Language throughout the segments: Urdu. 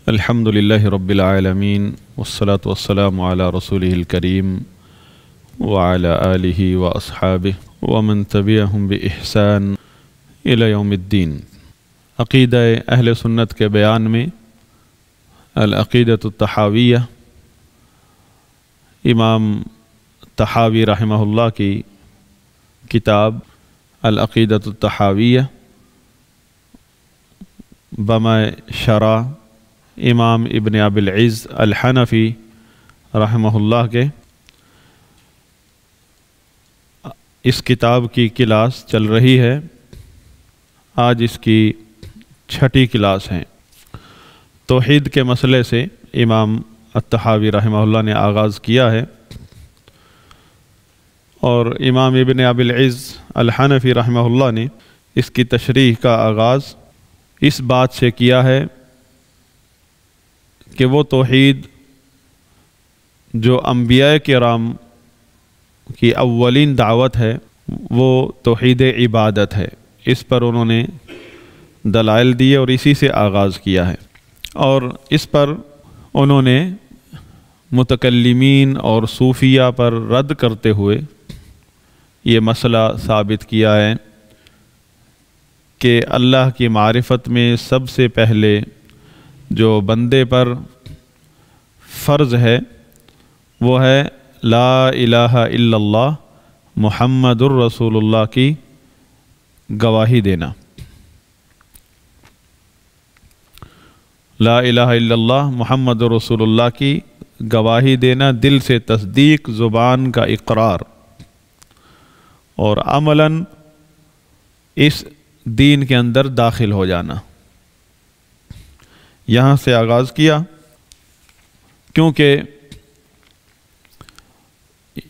الحمد للہ رب العالمین والصلاة والسلام علی رسولہ الکریم وعلی آلہ واصحابہ ومن تبعہم بإحسان الی یوم الدین۔ عقیدہ اہل سنت کے بیان میں العقیدۃ الطحاویہ، امام طحاوی رحمہ اللہ کی کتاب العقیدۃ الطحاویہ بما شرح امام ابن ابی العز الحنفی رحمہ اللہ کے، اس کتاب کی کلاس چل رہی ہے۔ آج اس کی 6ٹھی کلاس ہے۔ توحید کے مسئلے سے امام الطحاوی رحمہ اللہ نے آغاز کیا ہے، اور امام ابن ابی العز الحنفی رحمہ اللہ نے اس کی تشریح کا آغاز اس بات سے کیا ہے کہ وہ توحید جو انبیاء کرام کی اولین دعوت ہے وہ توحید عبادت ہے۔ اس پر انہوں نے دلائل دیے اور اسی سے آغاز کیا ہے، اور اس پر انہوں نے متکلمین اور صوفیہ پر رد کرتے ہوئے یہ مسئلہ ثابت کیا ہے کہ اللہ کی معرفت میں سب سے پہلے جو بندے پر فرض ہے وہ ہے لا الہ الا اللہ محمد الرسول اللہ کی گواہی دینا۔ لا الہ الا اللہ محمد الرسول اللہ کی گواہی دینا، دل سے تصدیق، زبان کا اقرار، اور عملاً اس دین کے اندر داخل ہو جانا۔ یہاں سے آغاز کیا کیونکہ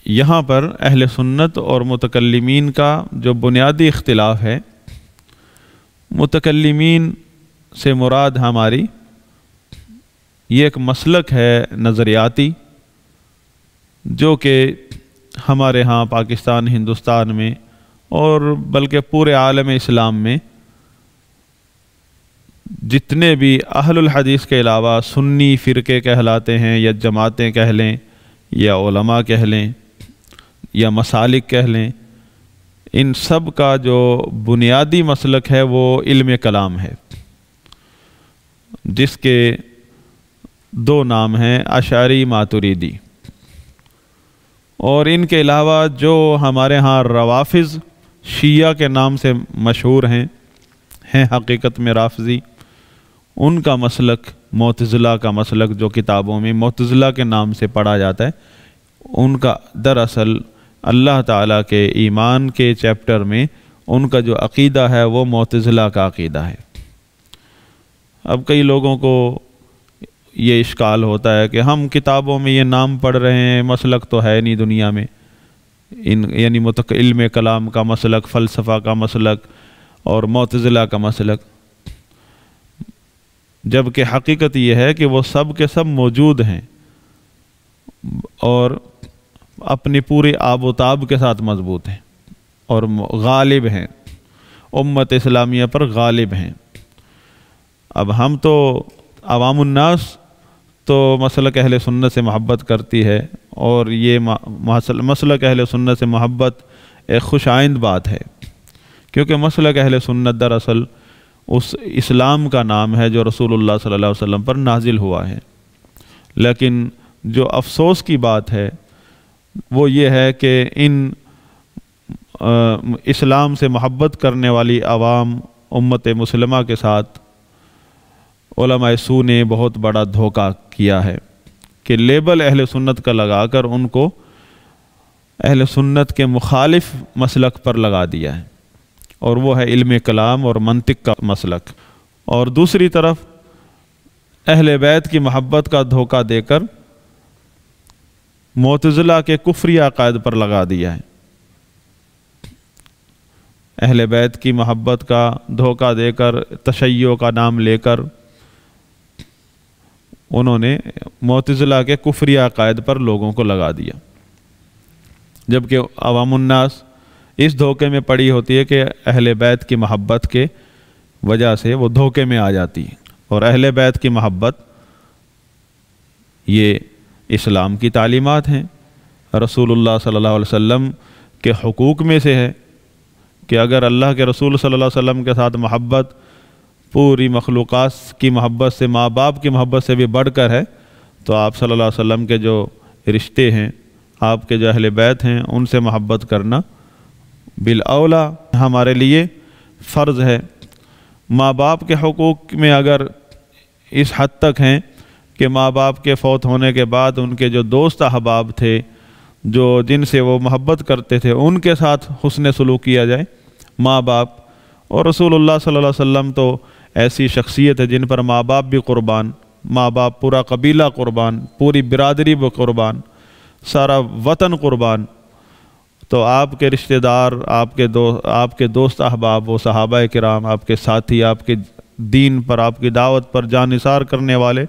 یہاں پر اہل سنت اور متکلمین کا جو بنیادی اختلاف ہے، متکلمین سے مراد ہماری یہ ایک مسلک ہے نظریاتی، جو کہ ہمارے ہاں پاکستان، ہندوستان میں اور بلکہ پورے عالم اسلام میں جتنے بھی اہل الحدیث کے علاوہ سنی فرقے کہلاتے ہیں، یا جماعتیں کہہ لیں، یا علماء کہہ لیں، یا مسالک کہہ لیں، ان سب کا جو بنیادی مسلک ہے وہ علم کلام ہے، جس کے 2 نام ہیں، اشعری، ماتریدی۔ اور ان کے علاوہ جو ہمارے ہاں روافض شیعہ کے نام سے مشہور ہیں حقیقت میں رافضی، ان کا مسلک معتزلہ کا مسلک، جو کتابوں میں معتزلہ کے نام سے پڑھا جاتا ہے، ان کا دراصل اللہ تعالیٰ کے ایمان کے چیپٹر میں ان کا جو عقیدہ ہے وہ معتزلہ کا عقیدہ ہے۔ اب کئی لوگوں کو یہ اشکال ہوتا ہے کہ ہم کتابوں میں یہ نام پڑھ رہے ہیں، مسلک تو ہے نہیں دنیا میں، یعنی علم کلام کا مسلک، فلسفہ کا مسلک اور معتزلہ کا مسلک، جبکہ حقیقت یہ ہے کہ وہ سب کے سب موجود ہیں اور اپنی پوری آب و تاب کے ساتھ مضبوط ہیں اور غالب ہیں، امت اسلامیہ پر غالب ہیں۔ اب ہم تو عوام الناس تو مسلک اہل سنت سے محبت کرتی ہے، اور یہ مسلک اہل سنت سے محبت ایک خوش آئند بات ہے، کیونکہ مسلک اہل سنت دراصل اس اسلام کا نام ہے جو رسول اللہ صلی اللہ علیہ وسلم پر نازل ہوا ہے۔ لیکن جو افسوس کی بات ہے وہ یہ ہے کہ ان اسلام سے محبت کرنے والی عوام امت مسلمہ کے ساتھ علماء سو نے بہت بڑا دھوکہ کیا ہے کہ لیبل اہل سنت کا لگا کر ان کو اہل سنت کے مخالف مسلک پر لگا دیا ہے، اور وہ ہے علم کلام اور منطق کا مسلک، اور دوسری طرف اہل بیت کی محبت کا دھوکہ دے کر معتزلہ کے کفری عقائد پر لگا دیا ہے۔ اہل بیت کی محبت کا دھوکہ دے کر، تشیع کا نام لے کر انہوں نے معتزلہ کے کفری عقائد پر لوگوں کو لگا دیا، جبکہ عوام الناس اس دھوکے میں پڑی ہوتی ہے کہ اہل بیت کی محبت کے وجہ سے وہ دھوکے میں آ جاتی ہے، اور اہل بیت کی محبت یہ اسلام کی تعلیمات ہیں۔ رسول اللہ صلی اللہ علیہ وسلم کے حقوق میں سے ہے کہ اگر اللہ کے رسول صلی اللہ علیہ وسلم کے ساتھ محبت پوری مخلوقات کی محبت سے، ماں باپ کی محبت سے بھی بڑھ کر ہے، تو آپ صلی اللہ علیہ وسلم کے جو رشتے ہیں، آپ کے جو اہل بیت ہیں، ان سے محبت کرنا بالاولا ہمارے لیے فرض ہے۔ ماں باپ کے حقوق میں اگر اس حد تک ہیں کہ ماں باپ کے فوت ہونے کے بعد ان کے جو دوست احباب تھے، جو جن سے وہ محبت کرتے تھے، ان کے ساتھ حسن سلوک کیا جائے، ماں باپ اور رسول اللہ صلی اللہ علیہ وسلم تو ایسی شخصیت ہے جن پر ماں باپ بھی قربان، ماں باپ پورا قبیلہ قربان، پوری برادری بھی قربان، سارا وطن قربان۔ تو آپ کے رشتہ دار، آپ کے دوست احباب، وہ صحابہ کرام، آپ کے ساتھی، آپ کے دین پر، آپ کی دعوت پر جان نثار کرنے والے،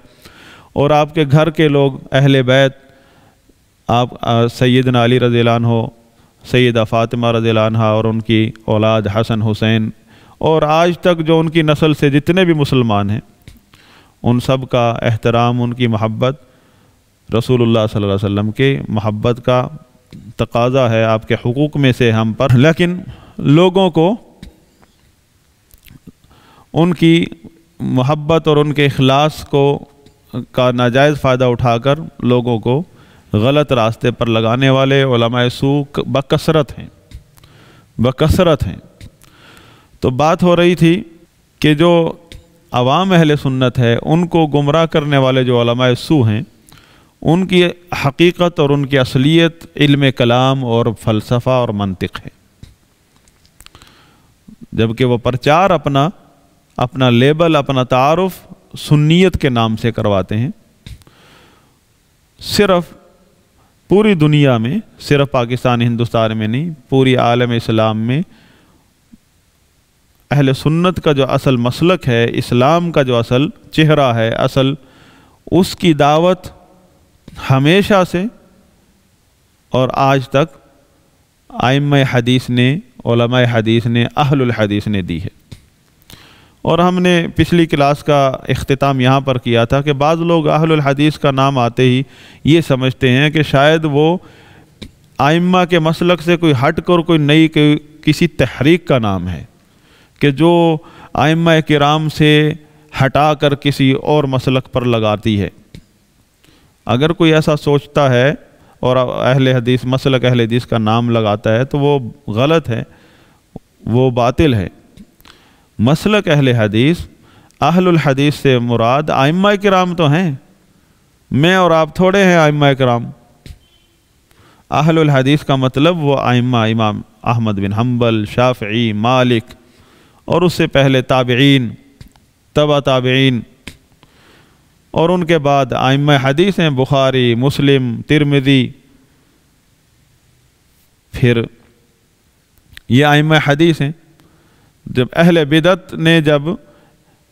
اور آپ کے گھر کے لوگ، اہل بیت، آپ سیدنا علی رضی اللہ عنہ، سیدہ فاطمہ رضی اللہ عنہ اور ان کی اولاد حسن حسین، اور آج تک جو ان کی نسل سے جتنے بھی مسلمان ہیں، ان سب کا احترام، ان کی محبت رسول اللہ صلی اللہ علیہ وسلم کے محبت کا تقاضا ہے، آپ کے حقوق میں سے ہم پر۔ لیکن لوگوں کو ان کی محبت اور ان کے اخلاص کا ناجائز فائدہ اٹھا کر لوگوں کو غلط راستے پر لگانے والے علماء سوء بکثرت ہیں۔ تو بات ہو رہی تھی کہ جو عوام اہل سنت ہے، ان کو گمراہ کرنے والے جو علماء سوء ہیں، ان کی حقیقت اور ان کی اصلیت علم کلام اور فلسفہ اور منطق ہے، جبکہ وہ پرچار اپنا لیبل، اپنا تعارف سنیت کے نام سے کرواتے ہیں۔ صرف پوری دنیا میں، صرف پاکستان ہندوستان میں نہیں، پوری عالم اسلام میں اہل سنت کا جو اصل مسلک ہے، اسلام کا جو اصل چہرہ ہے، اس کی دعوت ہمیشہ سے اور آج تک ائمہ حدیث نے، علماء حدیث نے، اہل الحدیث نے دی ہے۔ اور ہم نے پچھلی کلاس کا اختتام یہاں پر کیا تھا کہ بعض لوگ اہل الحدیث کا نام آتے ہی یہ سمجھتے ہیں کہ شاید وہ ائمہ کے مسلک سے کوئی ہٹ کر کوئی نئی کسی تحریک کا نام ہے، کہ جو ائمہ کرام سے ہٹا کر کسی اور مسلک پر لگاتی ہے۔ اگر کوئی ایسا سوچتا ہے اور مسلک اہل حدیث کا نام لگاتا ہے تو وہ غلط ہے، وہ باطل ہے۔ مسلک اہل حدیث، اہل الحدیث سے مراد ائمہ کرام تو ہیں، میں اور آپ تھوڑے ہیں ائمہ کرام۔ اہل الحدیث کا مطلب وہ ائمہ، امام احمد بن حنبل، شافعی، مالک، اور اس سے پہلے تابعین، تبع تابعین، اور ان کے بعد ائمہ حدیث ہیں بخاری، مسلم، ترمذی۔ پھر یہ ائمہ حدیث ہیں۔ جب اہل بدعت نے جب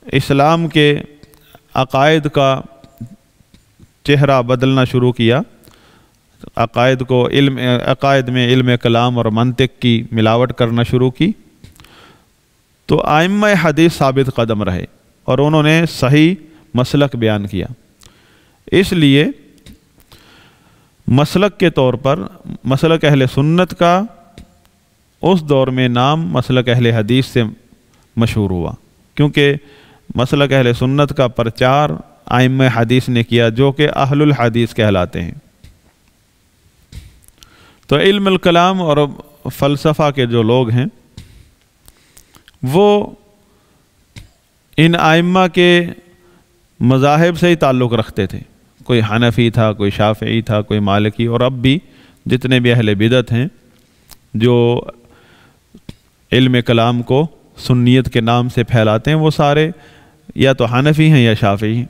اسلام کے عقائد کا چہرہ بدلنا شروع کیا، عقائد میں علم کلام اور منطق کی ملاوٹ کرنا شروع کی، تو ائمہ حدیث ثابت قدم رہے اور انہوں نے صحیح مسلک بیان کیا۔ اس لیے مسلک کے طور پر مسلک اہل سنت کا اس دور میں نام مسلک اہل حدیث سے مشہور ہوا، کیونکہ مسلک اہل سنت کا پرچار ائمہ حدیث نے کیا، جو کہ اہل الحدیث کہلاتے ہیں۔ تو علم الکلام اور فلسفہ کے جو لوگ ہیں، وہ ان ائمہ کے مذاہب سے ہی تعلق رکھتے تھے۔ کوئی حنفی تھا، کوئی شافعی تھا، کوئی مالکی، اور اب بھی جتنے بھی اہل بدعت ہیں جو علم کلام کو سنیت کے نام سے پھیلاتے ہیں، وہ سارے یا تو حنفی ہیں یا شافعی ہیں۔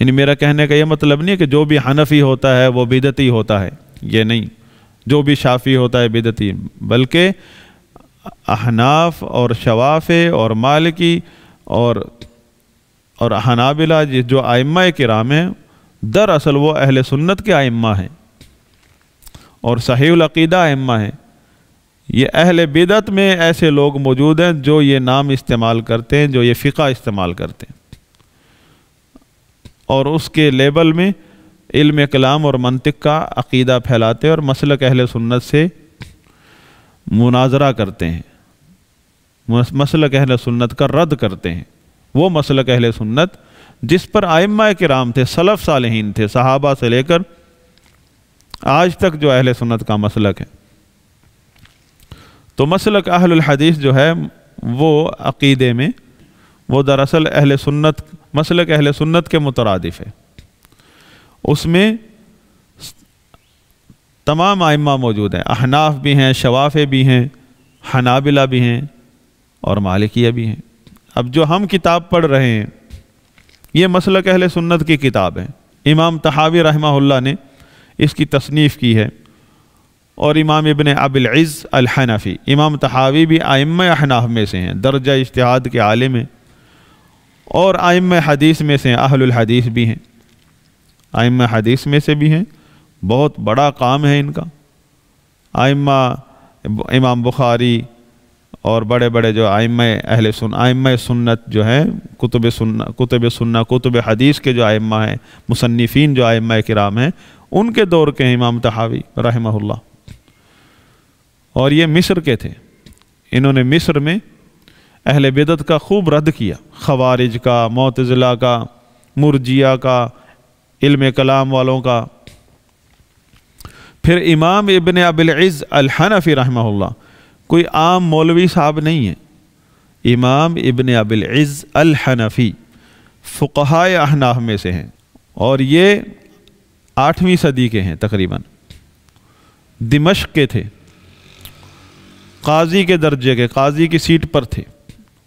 یعنی میرا کہنے کا یہ مطلب نہیں ہے کہ جو بھی حنفی ہوتا ہے وہ بدعتی ہوتا ہے، یہ نہیں، جو بھی شافعی ہوتا ہے بدعتی، بلکہ احناف اور شوافع اور مالکی اور حنابلہ جو ائمہ کرام ہیں، دراصل وہ اہل سنت کے ائمہ ہیں اور صحیح العقیدہ ائمہ ہیں۔ یہ اہل بدعت میں ایسے لوگ موجود ہیں جو یہ نام استعمال کرتے ہیں، جو یہ فقہ استعمال کرتے ہیں، اور اس کے لیبل میں علم کلام اور منطق کا عقیدہ پھیلاتے اور مسلک اہل سنت سے مناظرہ کرتے ہیں، مسلک اہل سنت کا رد کرتے ہیں۔ وہ مسلک اہل سنت جس پر ائمہ کرام تھے، سلف صالحین تھے، صحابہ سے لے کر آج تک جو اہل سنت کا مسلک ہے۔ تو مسلک اہل الحدیث جو ہے وہ عقیدے میں وہ دراصل اہل سنت، مسلک اہل سنت کے مترادف ہے۔ اس میں تمام ائمہ موجود ہیں، احناف بھی ہیں، شوافع بھی ہیں، حنابلہ بھی ہیں اور مالکیہ بھی ہیں۔ اب جو ہم کتاب پڑھ رہے ہیں یہ مسلک اہل سنت کی کتاب ہے۔ امام طحاوی رحمہ اللہ نے اس کی تصنیف کی ہے، اور امام ابن ابی العز الحنفی، امام طحاوی بھی ائمہ احناف میں سے ہیں، درجہ اجتہاد کے عالم ہیں، اور ائمہ حدیث میں سے ہیں، اہل الحدیث بھی ہیں، ائمہ حدیث میں سے بھی ہیں۔ بہت بڑا کام ہے ان کا۔ ائمہ امام بخاری اور بڑے بڑے جو ائمہ سنت جو ہیں، کتب حدیث کے جو ائمہ ہیں، مصنفین جو ائمہ کرام ہیں، ان کے دور کے ہیں امام طحاوی رحمہ اللہ۔ اور یہ مصر کے تھے، انہوں نے مصر میں اہل بدعت کا خوب رد کیا، خوارج کا، معتزلہ کا، مرجیہ کا، علم کلام والوں کا۔ پھر امام ابن ابی العز الحنفی رحمہ اللہ کوئی عام مولوی صاحب نہیں ہے، امام ابن ابی العز الحنفی فقہائے احناف میں سے ہیں، اور یہ 8ویں صدی کے ہیں تقریباً، دمشق کے تھے، قاضی کے درجے کے، قاضی کی سیٹ پر تھے۔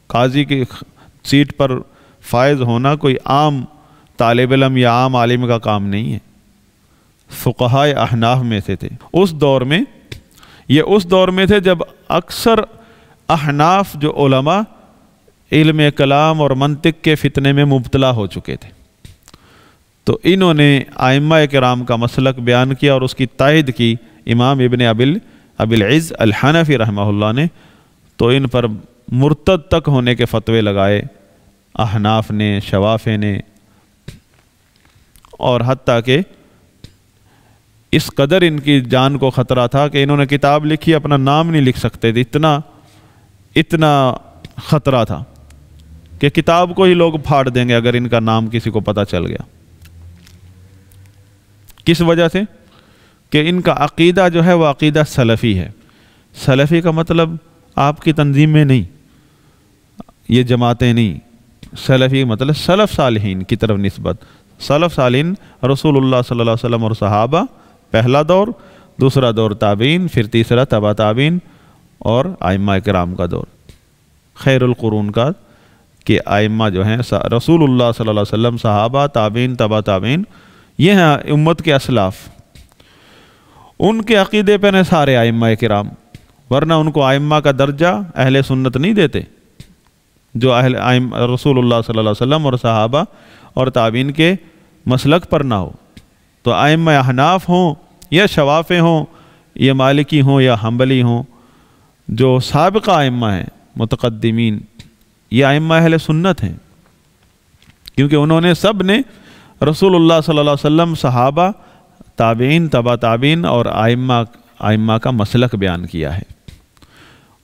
قاضی کی سیٹ پر فائز ہونا کوئی عام طالب علم یا عام عالم کا کام نہیں ہے، فقہائے احناف میں سے تھے۔ اس دور میں، یہ اس دور میں تھے جب اکثر احناف جو علماء علم کلام اور منطق کے فتنے میں مبتلا ہو چکے تھے، تو انہوں نے ائمہ کرام کا مسلک بیان کیا اور اس کی تائید کی امام ابن ابی العز الحنفی رحمہ اللہ نے، تو ان پر مرتد تک ہونے کے فتوے لگائے احناف نے، شوافع نے، اور حتیٰ کہ اس قدر ان کی جان کو خطرہ تھا کہ انہوں نے کتاب لکھی، اپنا نام نہیں لکھ سکتے تھے، اتنا خطرہ تھا کہ کتاب کو ہی لوگ پھاڑ دیں گے اگر ان کا نام کسی کو پتہ چل گیا۔ کس وجہ سے؟ کہ ان کا عقیدہ جو ہے وہ عقیدہ سلفی ہے۔ سلفی کا مطلب آپ کی تنظیم میں نہیں، یہ جماعتیں نہیں، سلفی مطلب سلف صالحین کی طرف نسبت۔ سلف صالحین رسول اللہ صلی اللہ علیہ وسلم اور صحابہ پہلا دور، دوسرا دور تابعین، پھر تیسرا تبع تابعین اور ائمہ کرام کا دور، خیر القرون کا، کہ ائمہ جو ہیں رسول اللہ صلی اللہ علیہ وسلم، صحابہ، تابعین، تبع تابعین، یہ ہیں امت کے اسلاف۔ ان کے عقیدے پہ نے سارے ائمہ کرام، ورنہ ان کو ائمہ کا درجہ اہل سنت نہیں دیتے جو رسول اللہ صلی اللہ علیہ وسلم اور صحابہ اور تابعین کے مسلک پر نہ ہو۔ تو ائمہ احناف ہوں یا شوافع ہوں یا مالکی ہوں یا حنبلی ہوں، جو سابقہ ائمہ ہیں متقدمین، یہ ائمہ اہل سنت ہیں، کیونکہ انہوں نے سب نے رسول اللہ صلی اللہ علیہ وسلم، صحابہ، تابعین، تبع تابعین اور ائمہ کا مسلک بیان کیا ہے۔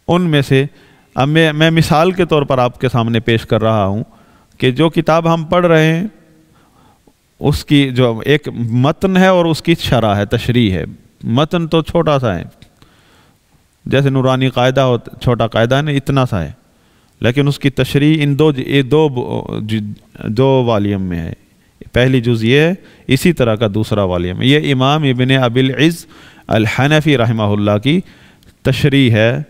ان میں سے اب میں مثال کے طور پر آپ کے سامنے پیش کر رہا ہوں کہ جو کتاب ہم پڑھ رہے ہیں اس کی جو ایک متن ہے اور اس کی شرح ہے، تشریح ہے۔ متن تو چھوٹا سا ہے، جیسے نورانی قاعدہ ہو، چھوٹا قاعدہ ہے نا، اتنا سا ہے، لیکن اس کی تشریح ان دو والیوم میں ہے۔ پہلی جز یہ ہے، اسی طرح کا دوسرا والیوم ہے۔ یہ امام ابن ابی العز الحنفی رحمہ اللہ کی تشریح ہے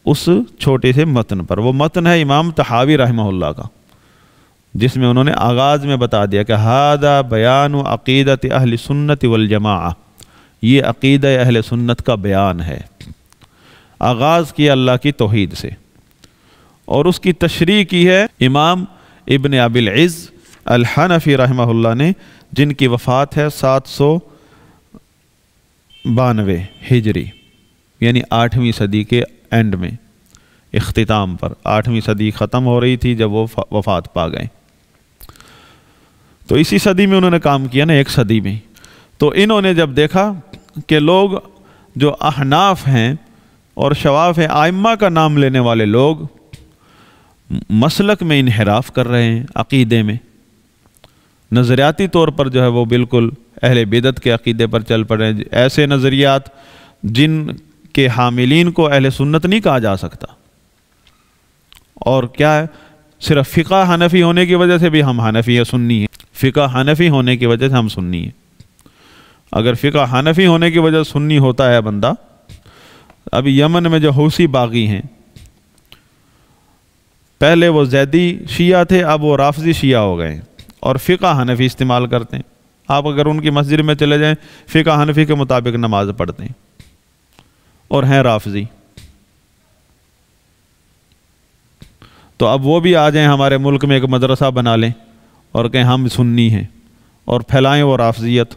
اس چھوٹے سے متن پر۔ وہ متن ہے امام طحاوی رحمہ اللہ کا، جس میں انہوں نے آغاز میں بتا دیا کہ ھذا بیان عقیدت اہل سنت والجماعہ، یہ عقیدہ اہل سنت کا بیان ہے۔ آغاز کیا اللہ کی توحید سے، اور اس کی تشریح کی ہے امام ابن ابی العز الحنفی رحمہ اللہ نے، جن کی وفات ہے 792 ہجری، یعنی 8ویں صدی کے اینڈ میں، اختتام پر 8ویں صدی ختم ہو رہی تھی جب وہ وفات پا گئے۔ تو اسی صدی میں انہوں نے کام کیا نا، ایک صدی میں. تو انہوں نے جب دیکھا کہ لوگ جو احناف ہیں اور شواف ہیں، آئمہ کا نام لینے والے لوگ مسلک میں انحراف کر رہے ہیں، عقیدے میں نظریاتی طور پر جو ہے وہ بالکل اہل بدعت کے عقیدے پر چل پڑے ہیں، ایسے نظریات جن کے حاملین کو اہل سنت نہیں کہا جا سکتا. اور کیا ہے، صرف فقہ حنفی ہونے کی وجہ سے بھی ہم حنفی سنی ہیں، فقہ حنفی ہونے کی وجہ سے ہم سنی ہیں. اگر فقہ حنفی ہونے کی وجہ سے سنی ہوتا ہے بندہ، ابھی یمن میں جو حوثی باغی ہیں، پہلے وہ زیدی شیعہ تھے، اب وہ رافضی شیعہ ہو گئے ہیں اور فقہ حنفی استعمال کرتے ہیں. آپ اگر ان کی مسجد میں چلے جائیں، فقہ حنفی کے مطابق نماز پڑھتے ہیں اور ہیں رافضی. تو اب وہ بھی آ جائیں ہمارے ملک میں ایک مدرسہ بنا لیں اور کہیں ہم سنی ہیں اور پھیلائیں وہ رافضیت.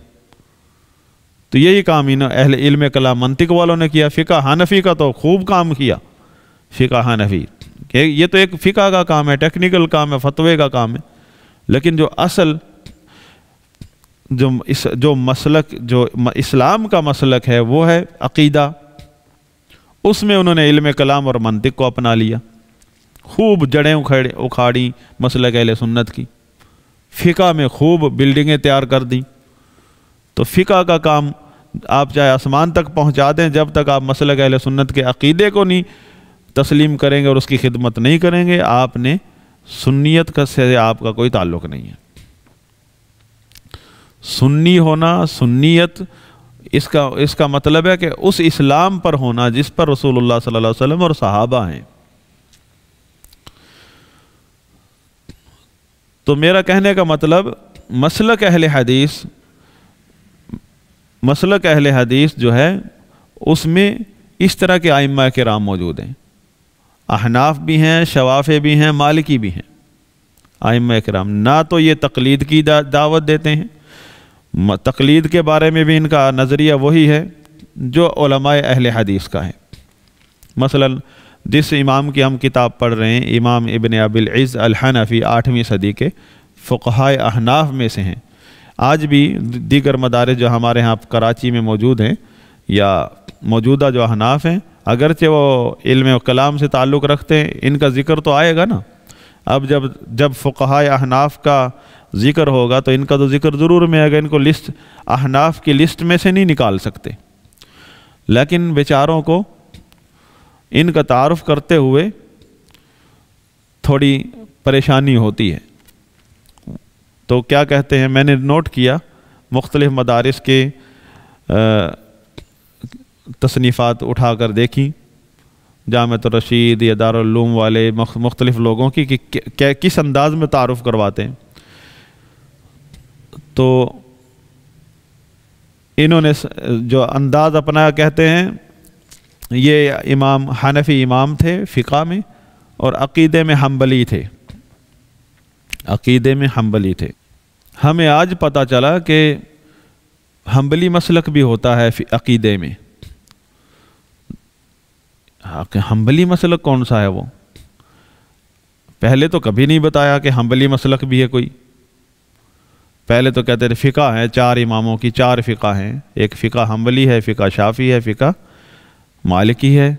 تو یہی کام ہی نا اہل علم کلام منطق والوں نے کیا. فقہ حنفی کا تو خوب کام کیا، فقہ حنفی کہ یہ تو ایک فقہ کا کام ہے، ٹیکنیکل کام ہے، فتوے کا کام ہے. لیکن جو اصل جو مسلک، جو اسلام کا مسلک ہے وہ ہے عقیدہ. اس میں انہوں نے علم کلام اور منطق کو اپنا لیا، خوب جڑیں اکھاڑی مسلک اہل سنت کی، فقہ میں خوب بلڈنگیں تیار کر دیں. تو فقہ کا کام آپ چاہے آسمان تک پہنچا دیں، جب تک آپ مسلک اہل سنت کے عقیدے کو نہیں تسلیم کریں گے اور اس کی خدمت نہیں کریں گے، آپ نے سنیت کا سے آپ کا کوئی تعلق نہیں ہے. سنی ہونا، سنیت، اس کا مطلب ہے کہ اس اسلام پر ہونا جس پر رسول اللہ صلی اللہ علیہ وسلم اور صحابہ ہیں. تو میرا کہنے کا مطلب مسلک اہل حدیث جو ہے اس میں اس طرح کے ائمہ کرام موجود ہیں. احناف بھی ہیں، شوافع بھی ہیں، مالکی بھی ہیں. ائمہ کرام نہ تو یہ تقلید کی دعوت دیتے ہیں، تقلید کے بارے میں بھی ان کا نظریہ وہی ہے جو علماء اہل حدیث کا ہے. مثلا جس امام کی ہم کتاب پڑھ رہے ہیں، امام ابن ابی العز الحنفی 8ویں صدی کے فقہائے احناف میں سے ہیں. آج بھی دیگر مدارس جو ہمارے ہاں کراچی میں موجود ہیں یا موجودہ جو احناف ہیں، اگرچہ وہ علم و کلام سے تعلق رکھتے ہیں، ان کا ذکر تو آئے گا نا. اب جب فقہائے احناف کا ذکر ہوگا تو ان کا تو ذکر ضرور میں آئے گا. ان کو لسٹ احناف کی لسٹ میں سے نہیں نکال سکتے، لیکن بیچاروں کو ان کا تعارف کرتے ہوئے تھوڑی پریشانی ہوتی ہے. تو کیا کہتے ہیں، میں نے نوٹ کیا مختلف مدارس کے تصنیفات اٹھا کر دیکھی، جامعۃ الرشید یا دارالعلوم والے مختلف لوگوں کی کہ کس انداز میں تعارف کرواتے ہیں. تو انہوں نے جو انداز اپنایا، کہتے ہیں یہ امام حنفی امام تھے فقہ میں اور عقیدے میں حنبلی تھے، عقیدے میں حنبلی تھے. ہمیں آج پتہ چلا کہ حنبلی مسلک بھی ہوتا ہے عقیدے میں. حنبلی مسلک کون سا ہے؟ وہ پہلے تو کبھی نہیں بتایا کہ حنبلی مسلک بھی ہے کوئی. پہلے تو کہتے تھے فقہ ہے، 4 اماموں کی 4 فقہ ہیں، ایک فقہ حنبلی ہے، فقہ شافعی ہے، فقہ مالکی ہے.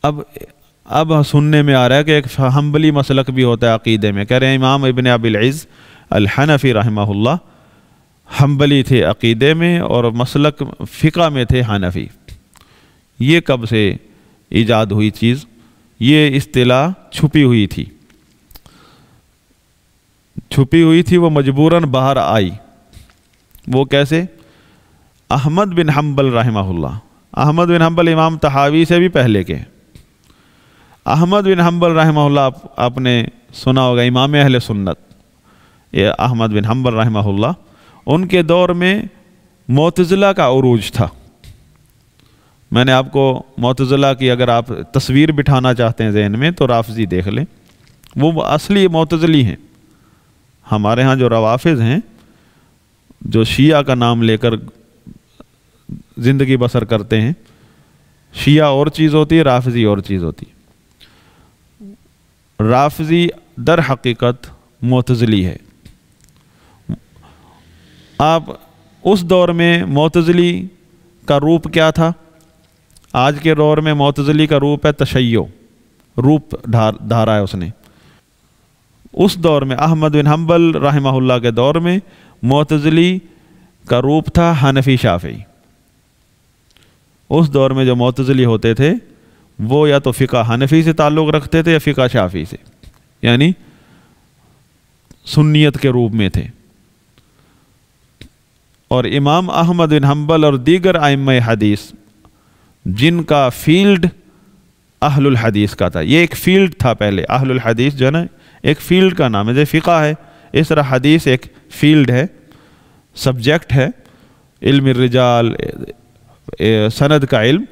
اب سننے میں آ رہا ہے کہ ایک حنبلی مسلک بھی ہوتا ہے عقیدے میں. کہہ رہے ہیں امام ابن ابی العز الحنفی رحمہ اللہ حنبلی تھے عقیدے میں اور مسلک فقہ میں تھے حنفی. یہ کب سے ایجاد ہوئی چیز؟ یہ اصطلاح چھپی ہوئی تھی، وہ مجبوراً باہر آئی. وہ کیسے؟ احمد بن حنبل رحمہ اللہ. احمد بن حنبل امام طحاوی سے بھی پہلے کے. احمد بن حنبل رحمہ اللہ آپ نے سنا ہوگا، امام اہل سنت. یہ احمد بن حنبل رحمہ اللہ، ان کے دور میں معتزلہ کا عروج تھا. میں نے آپ کو معتزلہ کی اگر آپ تصویر بٹھانا چاہتے ہیں ذہن میں تو رافضی دیکھ لیں، وہ اصلی معتزلی ہیں. ہمارے ہاں جو روافض ہیں، جو شیعہ کا نام لے کر زندگی بسر کرتے ہیں، شیعہ اور چیز ہوتی ہے، رافضی اور چیز ہوتی ہے. رافضی در حقیقت معتزلی ہے۔ آپ اس دور میں معتزلی کا روپ کیا تھا؟ آج کے دور میں معتزلی کا روپ ہے تشیع، روپ دھارا ہے اس نے۔ اس دور میں احمد بن حنبل رحمہ اللہ کے دور میں معتزلی کا روپ تھا حنفی شافعی۔ اس دور میں جو معتزلی ہوتے تھے وہ یا تو فقہ حنفی سے تعلق رکھتے تھے یا فقہ شافعی سے، یعنی سنیت کے روپ میں تھے۔ اور امام احمد بن حنبل اور دیگر ائمہ حدیث جن کا فیلڈ اہل الحدیث کا تھا، یہ ایک فیلڈ تھا پہلے، اہل الحدیث جو ہے نا ایک فیلڈ کا نام ہے، جیسے فقہ ہے اس طرح حدیث ایک فیلڈ ہے، سبجیکٹ ہے، علم الرجال، سند کا علم۔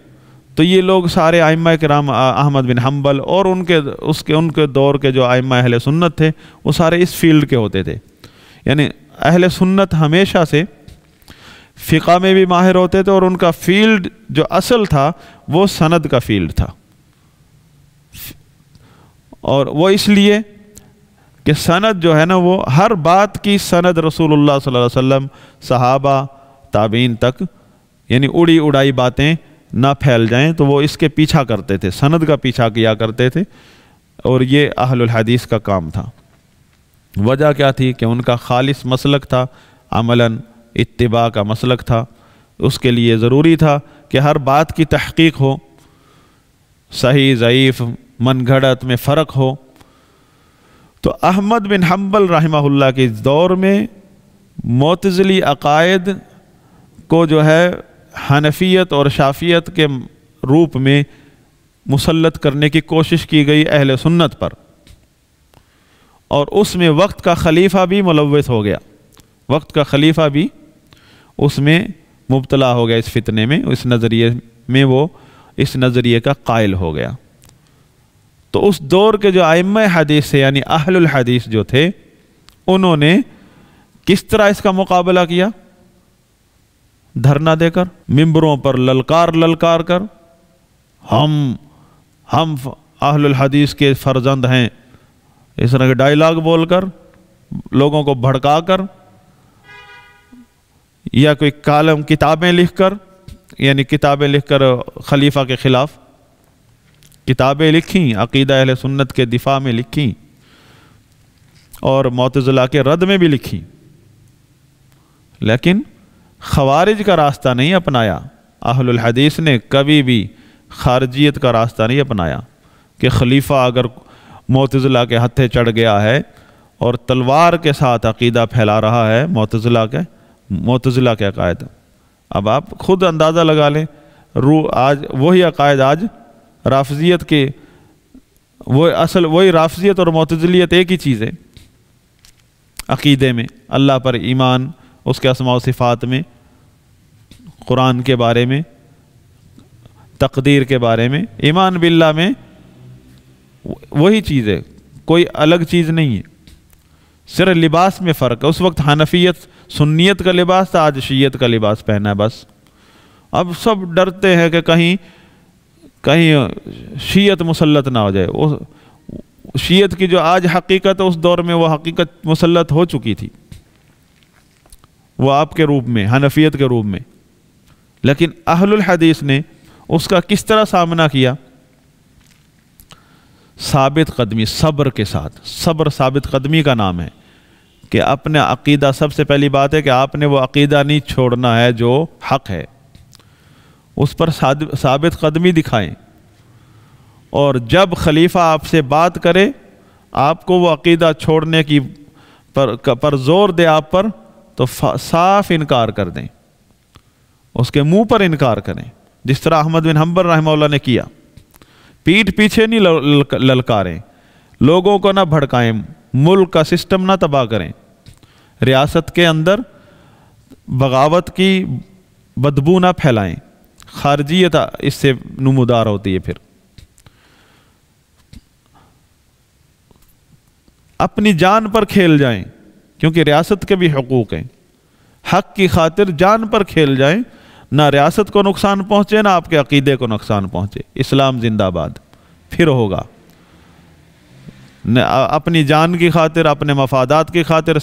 تو یہ لوگ سارے ائمہ کرام احمد بن حنبل اور ان کے دور کے جو ائمہ اہل سنت تھے وہ سارے اس فیلڈ کے ہوتے تھے، یعنی اہل سنت ہمیشہ سے فقہ میں بھی ماہر ہوتے تھے اور ان کا فیلڈ جو اصل تھا وہ سند کا فیلڈ تھا، اور وہ اس لیے کہ سند جو ہے نا وہ ہر بات کی سند رسول اللہ صلی اللہ علیہ وسلم، صحابہ، تابعین تک، یعنی اڑی اڑائی باتیں نہ پھیل جائیں، تو وہ اس کے پیچھا کرتے تھے، سند کا پیچھا کیا کرتے تھے، اور یہ اہل الحدیث کا کام تھا۔ وجہ کیا تھی کہ ان کا خالص مسلک تھا، عملاً اتباع کا مسلک تھا، اس کے لیے ضروری تھا کہ ہر بات کی تحقیق ہو، صحیح ضعیف من گھڑت میں فرق ہو۔ تو احمد بن حنبل رحمہ اللہ کے دور میں معتزلی عقائد کو جو ہے حنفیت اور شافعیت کے روپ میں مسلط کرنے کی کوشش کی گئی اہل سنت پر، اور اس میں وقت کا خلیفہ بھی ملوث ہو گیا، وقت کا خلیفہ بھی اس میں مبتلا ہو گیا، اس فتنے میں، اس نظریے میں وہ اس نظریے کا قائل ہو گیا۔ تو اس دور کے جو ائمہ حدیث سے یعنی اہل الحدیث جو تھے انہوں نے کس طرح اس کا مقابلہ کیا؟ دھرنا دے کر، ممبروں پر للکار کر، ہم اہل الحدیث کے فرزند ہیں، اس طرح کے ڈائیلاگ بول کر، لوگوں کو بھڑکا کر، یا کوئی کالم کتابیں لکھ کر، یعنی کتابیں لکھ کر خلیفہ کے خلاف کتابیں لکھیں، عقیدہ اہل سنت کے دفاع میں لکھیں، اور معتزلہ کے رد میں بھی لکھیں، لیکن خوارج کا راستہ نہیں اپنایا۔ اہل الحدیث نے کبھی بھی خارجیت کا راستہ نہیں اپنایا کہ خلیفہ اگر معتزلہ کے ہتھے چڑھ گیا ہے اور تلوار کے ساتھ عقیدہ پھیلا رہا ہے معتزلہ کے عقائد، اب آپ خود اندازہ لگا لیں، آج وہی عقائد، آج رافضیت کے وہی رافضیت اور معتزلیت ایک ہی چیز ہے، عقیدے میں، اللہ پر ایمان، اس کے اسماء و صفات میں، قرآن کے بارے میں، تقدیر کے بارے میں، ایمان باللہ میں وہی چیز ہے، کوئی الگ چیز نہیں ہے، صرف لباس میں فرق ہے۔ اس وقت حنفیت سنیت کا لباس تھا، آج شیعت کا لباس پہنا ہے بس۔ اب سب ڈرتے ہیں کہ کہیں شیعت مسلط نہ ہو جائے۔ شیعت کی جو آج حقیقت ہے اس دور میں وہ حقیقت مسلط ہو چکی تھی، وہ آپ کے روپ میں، حنفیت کے روپ میں، لیکن اہل الحدیث نے اس کا کس طرح سامنا کیا؟ ثابت قدمی، صبر کے ساتھ۔ صبر ثابت قدمی کا نام ہے، کہ اپنے عقیدہ، سب سے پہلی بات ہے کہ آپ نے وہ عقیدہ نہیں چھوڑنا ہے جو حق ہے، اس پر ثابت قدمی دکھائیں، اور جب خلیفہ آپ سے بات کرے آپ کو وہ عقیدہ چھوڑنے کی پر زور دے آپ پر، تو صاف انکار کر دیں، اس کے منہ پر انکار کریں، جس طرح احمد بن حنبل رحمہ اللہ نے کیا۔ پیٹھ پیچھے نہیں للکاریں، لوگوں کو نہ بھڑکائیں، ملک کا سسٹم نہ تباہ کریں، ریاست کے اندر بغاوت کی بدبو نہ پھیلائیں، خارجیت اس سے نمودار ہوتی ہے۔ پھر اپنی جان پر کھیل جائیں، کیونکہ ریاست کے بھی حقوق ہیں، حق کی خاطر جان پر کھیل جائیں، نہ ریاست کو نقصان پہنچے نہ آپ کے عقیدے کو نقصان پہنچے۔ اسلام زندہ باد، پھر ہوگا، اپنی جان کی خاطر، اپنے مفادات کی خاطر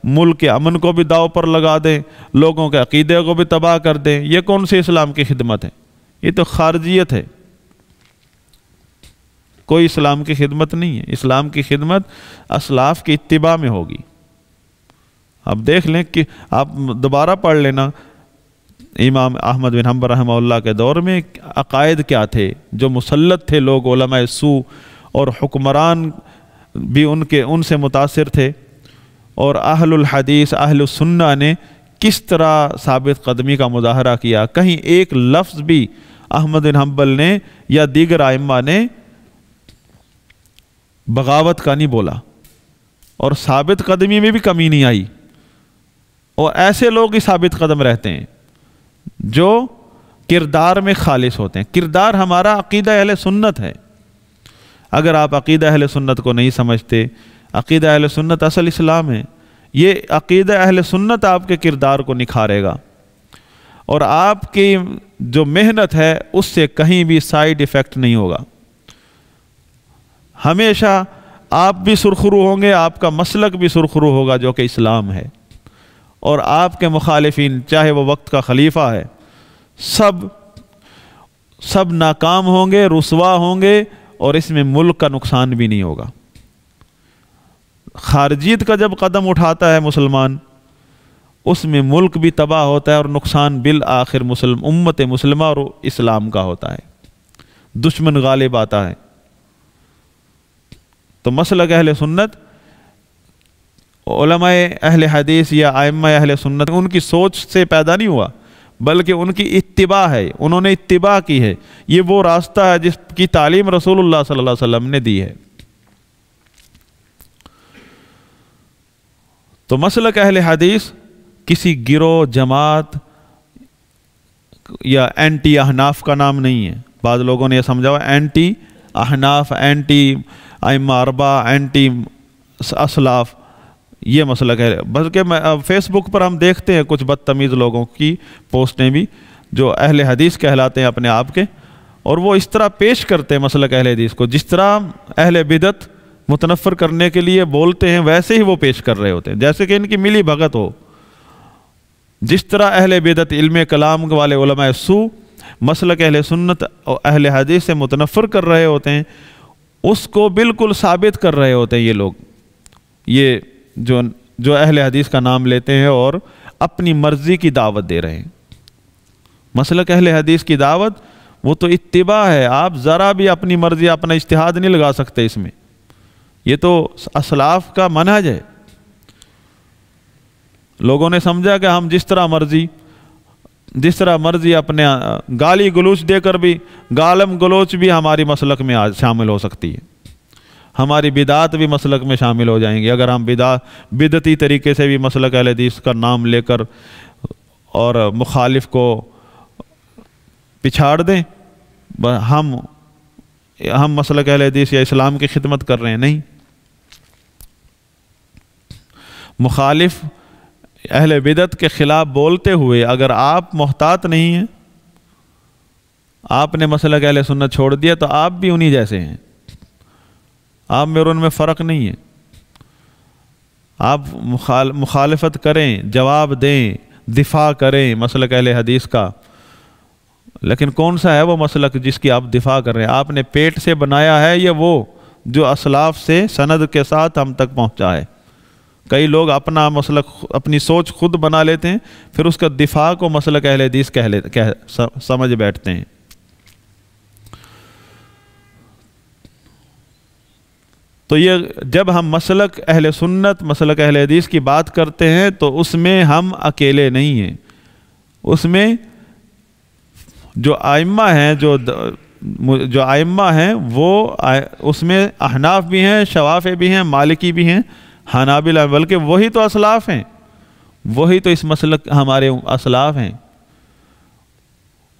ملک کے امن کو بھی داؤ پر لگا دیں، لوگوں کے عقیدے کو بھی تباہ کر دیں، یہ کون سی اسلام کی خدمت ہے؟ یہ تو خارجیت ہے، کوئی اسلام کی خدمت نہیں ہے۔ اسلام کی خدمت اسلاف کی اتباع میں ہوگی۔ اب دیکھ لیں کہ آپ دوبارہ پڑھ لینا امام احمد بن حنبل رحمہ اللہ کے دور میں عقائد کیا تھے، جو مسلط تھے لوگ علماء سو اور حکمران بھی ان سے متاثر تھے، اور اہل الحدیث اہل السنہ نے کس طرح ثابت قدمی کا مظاہرہ کیا۔ کہیں ایک لفظ بھی احمد بن حنبل نے یا دیگر ائمہ نے بغاوت کا نہیں بولا، اور ثابت قدمی میں بھی کمی نہیں آئی۔ اور ایسے لوگ ہی ثابت قدم رہتے ہیں جو کردار میں خالص ہوتے ہیں۔ کردار ہمارا عقیدہ اہل سنت ہے۔ اگر آپ عقیدہ اہل سنت کو نہیں سمجھتے، عقیدہ اہل سنت اصل اسلام ہے، یہ عقیدہ اہل سنت آپ کے کردار کو نکھارے گا، اور آپ کی جو محنت ہے اس سے کہیں بھی سائیڈ ایفیکٹ نہیں ہوگا۔ ہمیشہ آپ بھی سرخرو ہوں گے، آپ کا مسلک بھی سرخرو ہوگا جو کہ اسلام ہے، اور آپ کے مخالفین چاہے وہ وقت کا خلیفہ ہے، سب ناکام ہوں گے، رسوا ہوں گے، اور اس میں ملک کا نقصان بھی نہیں ہوگا۔ خارجیت کا جب قدم اٹھاتا ہے مسلمان، اس میں ملک بھی تباہ ہوتا ہے، اور نقصان بالآخر امت مسلمہ اور اسلام کا ہوتا ہے، دشمن غالب آتا ہے۔ تو مسلک اہل سنت، علماء اہل حدیث یا ائمہ اہل سنت ان کی سوچ سے پیدا نہیں ہوا، بلکہ ان کی اتباع ہے، انہوں نے اتباع کی ہے۔ یہ وہ راستہ ہے جس کی تعلیم رسول اللہ صلی اللہ علیہ وسلم نے دی ہے۔ تو مسلک اہل حدیث کسی گروہ، جماعت یا اینٹی احناف کا نام نہیں ہے۔ بعض لوگوں نے یہ سمجھا ہوا اینٹی احناف، اینٹی ائمہ اربعہ، اینٹی اسلاف، یہ مسلک ہے۔ بلکہ فیس بک پر ہم دیکھتے ہیں کچھ بدتمیز لوگوں کی پوسٹیں بھی جو اہل حدیث کہلاتے ہیں اپنے آپ کے، اور وہ اس طرح پیش کرتے ہیں مسلک اہل حدیث کو، جس طرح اہل بدعت متنفر کرنے کے لیے بولتے ہیں ویسے ہی وہ پیش کر رہے ہوتے ہیں، جیسے کہ ان کی ملی بھگت ہو۔ جس طرح اہل بدعت علم کلام والے علماء سو مسلک اہل سنت اور اہل حدیث سے متنفر کر رہے ہوتے ہیں، اس کو بالکل ثابت کر رہے ہوتے ہیں یہ لوگ، یہ جو اہل حدیث کا نام لیتے ہیں اور اپنی مرضی کی دعوت دے رہے ہیں۔ مسلک اہل حدیث کی دعوت وہ تو اتباع ہے، آپ ذرا بھی اپنی مرضی، اپنا اجتہاد نہیں لگا سکتے اس میں، یہ تو اسلاف کا منہج ہے۔ لوگوں نے سمجھا کہ ہم جس طرح مرضی اپنے گالی گلوچ دے کر بھی، گالم گلوچ بھی ہماری مسلک میں شامل ہو سکتی ہے، ہماری بدعات بھی مسلک میں شامل ہو جائیں گی اگر ہم بدعتی طریقے سے بھی مسلک اہل حدیث کا نام لے کر اور مخالف کو پچھاڑ دیں۔ ہم مسلک اہل حدیث یا اسلام کی خدمت کر رہے ہیں، نہیں۔ مخالف اہل بدعت کے خلاف بولتے ہوئے اگر آپ محتاط نہیں ہیں، آپ نے مسلک اہل سنت چھوڑ دیا، تو آپ بھی انہی جیسے ہیں، آپ میں اور ان میں فرق نہیں ہے۔ آپ مخالفت کریں، جواب دیں، دفاع کریں مسلک اہل حدیث کا، لیکن کون سا ہے وہ مسلک جس کی آپ دفاع کر رہے ہیں؟ آپ نے پیٹ سے بنایا ہے یا وہ جو اسلاف سے سند کے ساتھ ہم تک پہنچا ہے؟ کئی لوگ اپنا مسلک، اپنی سوچ خود بنا لیتے ہیں، پھر اس کا دفاع کو مسلک اہل حدیث سمجھ بیٹھتے ہیں۔ تو یہ جب ہم مسلک اہل سنت، مسلک اہل حدیث کی بات کرتے ہیں تو اس میں ہم اکیلے نہیں ہیں، اس میں جو ائمہ ہیں وہ اس میں احناف بھی ہیں، شوافع بھی ہیں، مالکی بھی ہیں، حنابلہ، بلکہ وہی تو اسلاف ہیں، وہی تو اس مسلک ہمارے اسلاف ہیں،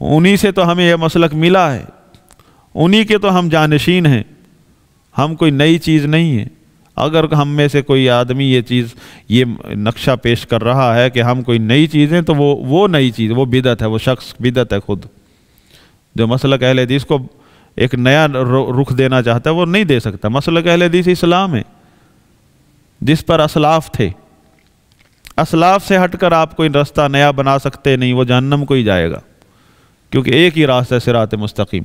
انہی سے تو ہمیں یہ مسلک ملا ہے، انہی کے تو ہم جانشین ہیں، ہم کوئی نئی چیز نہیں ہے۔ اگر ہم میں سے کوئی آدمی یہ نقشہ پیش کر رہا ہے کہ ہم کوئی نئی چیز ہیں، تو وہ نئی چیز، وہ بدعت ہے، وہ شخص بدعت ہے خود، جو مسلک اہل حدیث کو ایک نیا رخ دینا چاہتا ہے وہ نہیں دے سکتا۔ مسلک اہل حدیث اسلام ہے جس پر اسلاف تھے، اسلاف سے ہٹ کر آپ کوئی راستہ نیا بنا سکتے نہیں، وہ جہنم کو ہی جائے گا، کیونکہ ایک ہی راستہ ہے صراط مستقیم۔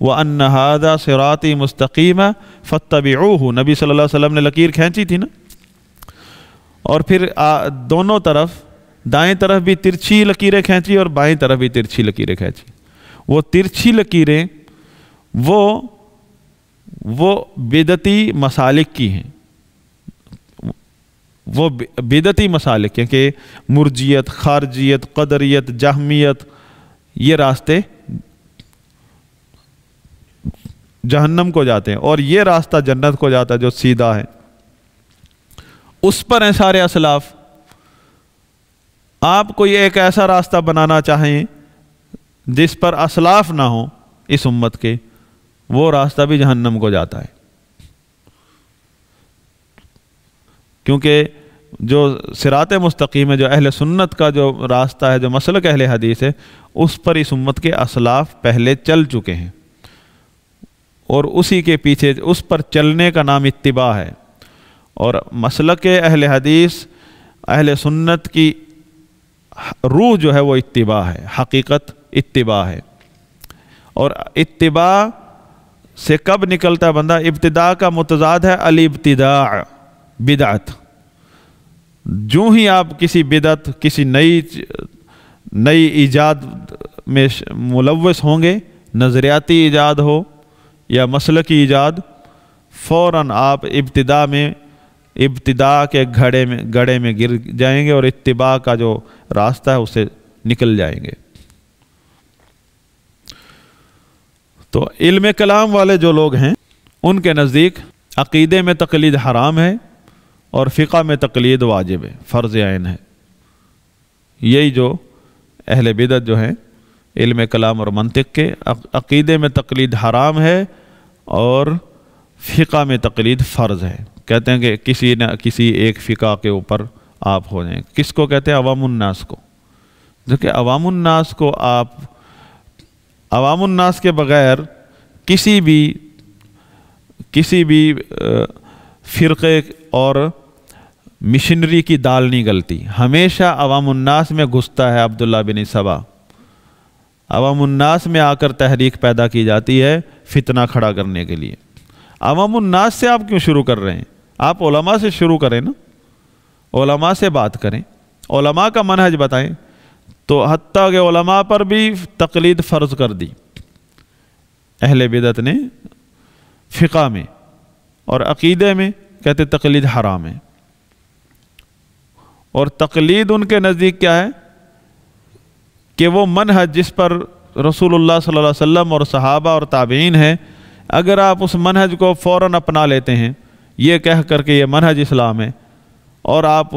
وَأَنَّ هَذَا صِرَاطِي مُسْتَقِيمًا فَاتَّبِعُوهُ، نبی صلی اللہ علیہ وسلم نے لکیر کھینچی تھی نا، اور پھر دونوں طرف، دائیں طرف بھی ترچھی لکیریں کھینچی اور بائیں طرف بھی ترچھی لکیریں کھینچی۔ وہ ترچھی لکیریں وہ بدعتی مسالک کی ہیں، وہ بدعتی مسالک ہیں کہ مرجیت، خارجیت، قدریت، جہمیت، یہ راستے جہنم کو جاتے ہیں، اور یہ راستہ جنت کو جاتا ہے جو سیدھا ہے، اس پر ہیں سارے اسلاف۔ آپ کوئی ایک ایسا راستہ بنانا چاہیں جس پر اسلاف نہ ہو اس امت کے، وہ راستہ بھی جہنم کو جاتا ہے، کیونکہ جو صراط مستقیم ہے، جو اہل سنت کا جو راستہ ہے، جو مسلک اہل حدیث ہے، اس پر اس امت کے اسلاف پہلے چل چکے ہیں، اور اسی کے پیچھے اس پر چلنے کا نام اتباع ہے۔ اور مسلک اہل حدیث، اہل سنت کی روح جو ہے وہ اتباع ہے، حقیقت اتباع ہے۔ اور اتباع سے کب نکلتا ہے بندہ؟ ابتداء کا متضاد ہے الابتداع، بدعت۔ جو ہی آپ کسی بدعت، کسی نئی ایجاد میں ملوث ہوں گے، نظریاتی ایجاد ہو یا مسلکی ایجاد، فوراً آپ ابتداء کے گڑھے میں گر جائیں گے اور اتباع کا جو راستہ ہے اسے نکل جائیں گے۔ تو علم کلام والے جو لوگ ہیں ان کے نزدیک عقیدے میں تقلید حرام ہے اور فقہ میں تقلید واجب ہے، فرض عین ہے۔ یہی جو اہل بدعت جو ہیں علم کلام اور منطق کے، عقیدے میں تقلید حرام ہے اور فقہ میں تقلید فرض ہے۔ کہتے ہیں کہ کسی نہ کسی ایک فقہ کے اوپر آپ ہو جائیں۔ کس کو کہتے ہیں؟ عوام الناس کو۔ دیکھیں عوام الناس کو آپ عوام الناس کے بغیر کسی بھی فرقے اور مشنری کی دال نہیں گلتی، ہمیشہ عوام الناس میں گھستا ہے عبداللہ بن سبا، عوام الناس میں آ کر تحریک پیدا کی جاتی ہے فتنہ کھڑا کرنے کے لیے۔ عوام الناس سے آپ کیوں شروع کر رہے ہیں؟ آپ علماء سے شروع کریں نا، علماء سے بات کریں، علماء کا منہج بتائیں۔ تو حتیٰ کہ علماء پر بھی تقلید فرض کر دی اہل بدعت نے، فقہ میں اور عقیدے میں کہتے تقلید حرام ہے۔ اور تقلید ان کے نزدیک کیا ہے کہ وہ منہج جس پر رسول اللہ صلی اللہ علیہ وسلم اور صحابہ اور تابعین ہیں، اگر آپ اس منہج کو فوراً اپنا لیتے ہیں یہ کہہ کر کے یہ منہج اسلام ہے، اور آپ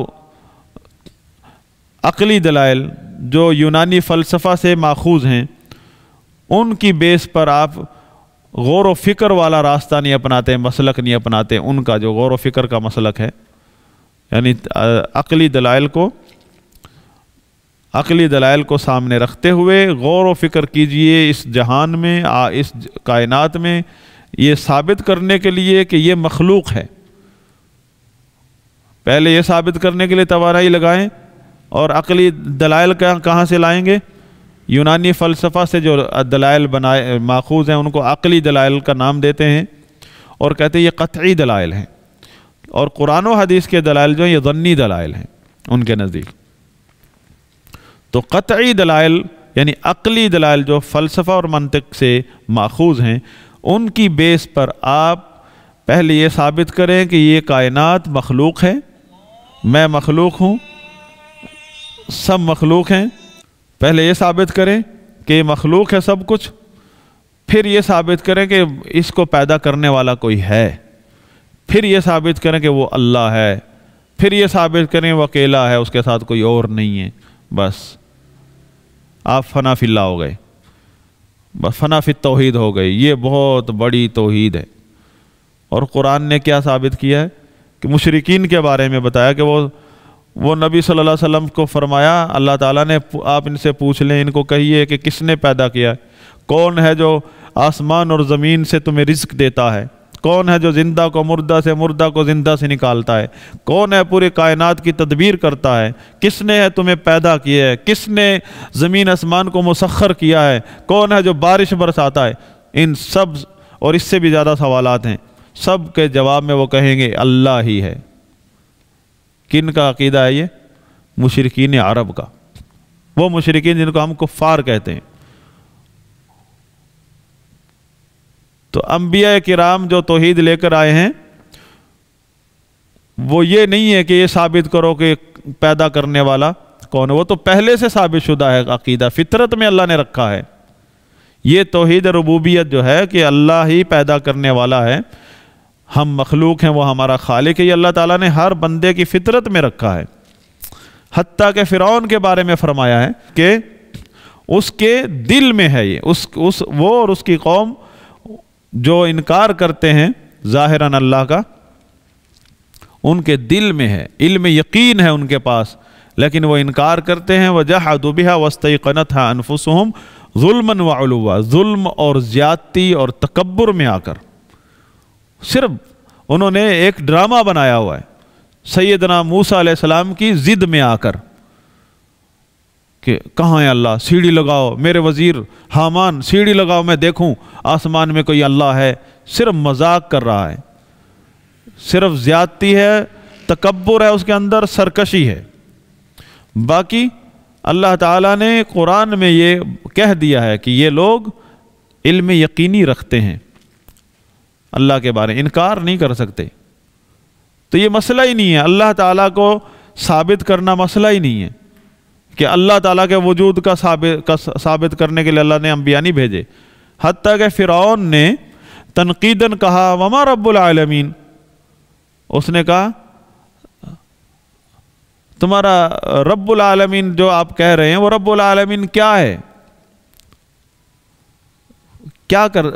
عقلی دلائل جو یونانی فلسفہ سے ماخوذ ہیں ان کی بیس پر آپ غور و فکر والا راستہ نہیں اپناتے، مسلک نہیں اپناتے، ان کا جو غور و فکر کا مسلک ہے، یعنی عقلی دلائل کو سامنے رکھتے ہوئے غور و فکر کیجئے اس جہان میں، اس کائنات میں، یہ ثابت کرنے کے لیے کہ یہ مخلوق ہے۔ پہلے یہ ثابت کرنے کے لیے توانائی لگائیں، اور عقلی دلائل کہاں سے لائیں گے؟ یونانی فلسفہ سے جو دلائل ماخوذ ہیں ان کو عقلی دلائل کا نام دیتے ہیں، اور کہتے ہیں یہ قطعی دلائل ہیں، اور قرآن و حدیث کے دلائل جو ہیں یہ ظنی دلائل ہیں ان کے نزدیک۔ تو قطعی دلائل یعنی عقلی دلائل جو فلسفہ اور منطق سے ماخوذ ہیں، ان کی بیس پر آپ پہلے یہ ثابت کریں کہ یہ کائنات مخلوق ہے، میں مخلوق ہوں، سب مخلوق ہیں۔ پہلے یہ ثابت کریں کہ مخلوق ہے سب کچھ، پھر یہ ثابت کریں کہ اس کو پیدا کرنے والا کوئی ہے، پھر یہ ثابت کریں کہ وہ اللہ ہے، پھر یہ ثابت کریں وہ اکیلا ہے، اس کے ساتھ کوئی اور نہیں ہے۔ بس آپ فنا فی اللہ ہو گئے، بس فنا فی التوحید ہو گئے۔ یہ بہت بڑی توحید ہے۔ اور قرآن نے کیا ثابت کیا ہے کہ مشرکین کے بارے میں بتایا کہ وہ نبی صلی اللہ علیہ وسلم کو فرمایا، اللہ تعالیٰ نے آپ ان سے پوچھ لیں، ان کو کہیے کہ کس نے پیدا کیا ہے؟ کون ہے جو آسمان اور زمین سے تمہیں رزق دیتا ہے؟ کون ہے جو زندہ کو مردہ سے، مردہ کو زندہ سے نکالتا ہے؟ کون ہے پورے کائنات کی تدبیر کرتا ہے؟ کس نے ہے تمہیں پیدا کیا ہے؟ کس نے زمین آسمان کو مسخر کیا ہے؟ کون ہے جو بارش برساتا ہے؟ ان سب اور اس سے بھی زیادہ سوالات ہیں، سب کے جواب میں وہ کہیں گے اللہ ہی ہے۔ کن کا عقیدہ ہے یہ؟ مشرکین عرب کا، وہ مشرکین جن کو ہم کفار کہتے ہیں۔ تو انبیاء کرام جو توحید لے کر آئے ہیں، وہ یہ نہیں ہے کہ یہ ثابت کرو کہ پیدا کرنے والا کون ہے، وہ تو پہلے سے ثابت شدہ ہے عقیدہ، فطرت میں اللہ نے رکھا ہے۔ یہ توحید ربوبیت جو ہے کہ اللہ ہی پیدا کرنے والا ہے، ہم مخلوق ہیں، وہ ہمارا خالق ہے، یہ اللہ تعالیٰ نے ہر بندے کی فطرت میں رکھا ہے۔ حتیٰ کہ فرعون کے بارے میں فرمایا ہے کہ اس کے دل میں ہے یہ، وہ اور اس کی قوم جو انکار کرتے ہیں ظاہراً اللہ کا، ان کے دل میں ہے، علم یقین ہے ان کے پاس، لیکن وہ انکار کرتے ہیں۔ وَجَحَدُوا بِهَا وَاسْتَيْقَنَتْهَا أَنفُسُهُمْ ظُلْمًا وَعُلُوًّا، ظلم اور زیادتی اور تکبر میں آ کر، صرف انہوں نے ایک ڈرامہ بنایا ہوا ہے سیدنا موسیٰ علیہ السلام کی ضد میں آ کر کہ کہاں ہے اللہ، سیڑھی لگاؤ، میرے وزیر حامان سیڑھی لگاؤ میں دیکھوں آسمان میں کوئی اللہ ہے۔ صرف مذاق کر رہا ہے، صرف زیادتی ہے، تکبر ہے اس کے اندر، سرکشی ہے۔ باقی اللہ تعالیٰ نے قرآن میں یہ کہہ دیا ہے کہ یہ لوگ علم یقینی رکھتے ہیں اللہ کے بارے، انکار نہیں کر سکتے۔ تو یہ مسئلہ ہی نہیں ہے، اللہ تعالیٰ کو ثابت کرنا مسئلہ ہی نہیں ہے کہ اللہ تعالیٰ کے وجود کا ثابت کرنے کے لیے اللہ نے انبیاء نہیں بھیجے۔ حتیٰ کہ فرعون نے تنقیداً کہا وما رب العالمین، اس نے کہا تمہارا رب العالمین جو آپ کہہ رہے ہیں وہ رب العالمین کیا ہے؟ کیا کر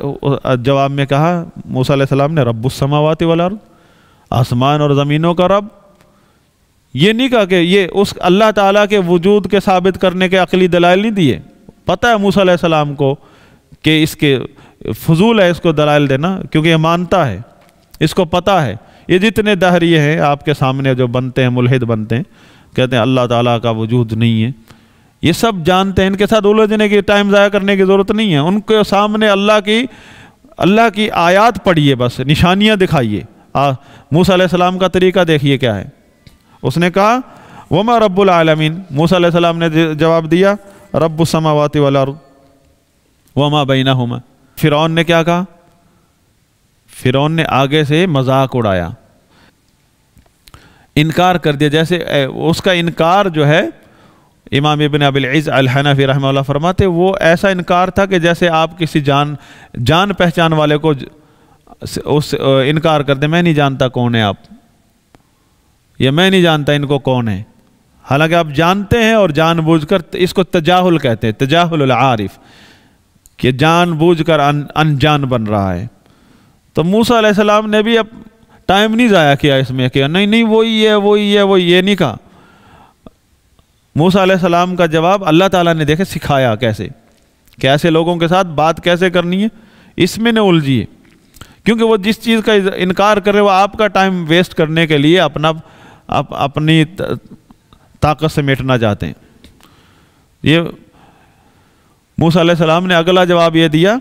جواب میں کہا موسیٰ علیہ السلام نے رب السماوات والارض، آسمان اور زمینوں کا رب۔ یہ نہیں کہا کہ یہ اس اللہ تعالیٰ کے وجود کے ثابت کرنے کے عقلی دلائل نہیں دیے، پتہ ہے موسیٰ علیہ السلام کو کہ اس کے فضول ہے اس کو دلائل دینا، کیونکہ یہ مانتا ہے، اس کو پتہ ہے۔ یہ جتنے دہریے ہیں آپ کے سامنے جو بنتے ہیں، ملحد بنتے ہیں، کہتے ہیں اللہ تعالیٰ کا وجود نہیں ہے، یہ سب جانتے ہیں، ان کے ساتھ الجھنے کی ٹائم ضائع کرنے کی ضرورت نہیں ہے۔ ان کے سامنے اللہ کی آیات پڑھیے، بس نشانیاں دکھائیے۔ موسیٰ علیہ السلام کا طریقہ دیکھیے کیا ہے۔ اس نے کہا وما رب العالمین، موسیٰ علیہ السلام نے جواب دیا رب السماوات والارض وما بینہما۔ فرعون نے کیا کہا؟ فرعون نے آگے سے مذاق اڑایا، انکار کر دیا۔ جیسے اس کا انکار جو ہے، امام ابن ابی العز الحنفی رحمہ اللہ فرماتے وہ ایسا انکار تھا کہ جیسے آپ کسی جان پہچان والے کو انکار کر دیں، میں نہیں جانتا کون ہے آپ، یا میں نہیں جانتا ان کو کون ہے، حالانکہ آپ جانتے ہیں اور جان بوجھ کر۔ اس کو تجاہل کہتے ہیں، تجاہل العارف، کہ جان بوجھ کر انجان بن رہا ہے۔ تو موسیٰ علیہ السلام نے بھی اب ٹائم نہیں ضائع کیا اس میں کہ نہیں وہی ہے وہی ہے وہی، یہ نہیں کہا۔ موسیٰ علیہ السلام کا جواب اللہ تعالیٰ نے دیکھے سکھایا کیسے، کہ ایسے لوگوں کے ساتھ بات کیسے کرنی ہے، اس میں نہ الجھیے، کیونکہ وہ جس چیز کا انکار کر رہے وہ آپ کا ٹائم ویسٹ کرنے کے لیے اپنی طاقت سے میٹنا چاہتے ہیں۔ یہ موسیٰ علیہ السلام نے اگلا جواب یہ دیا،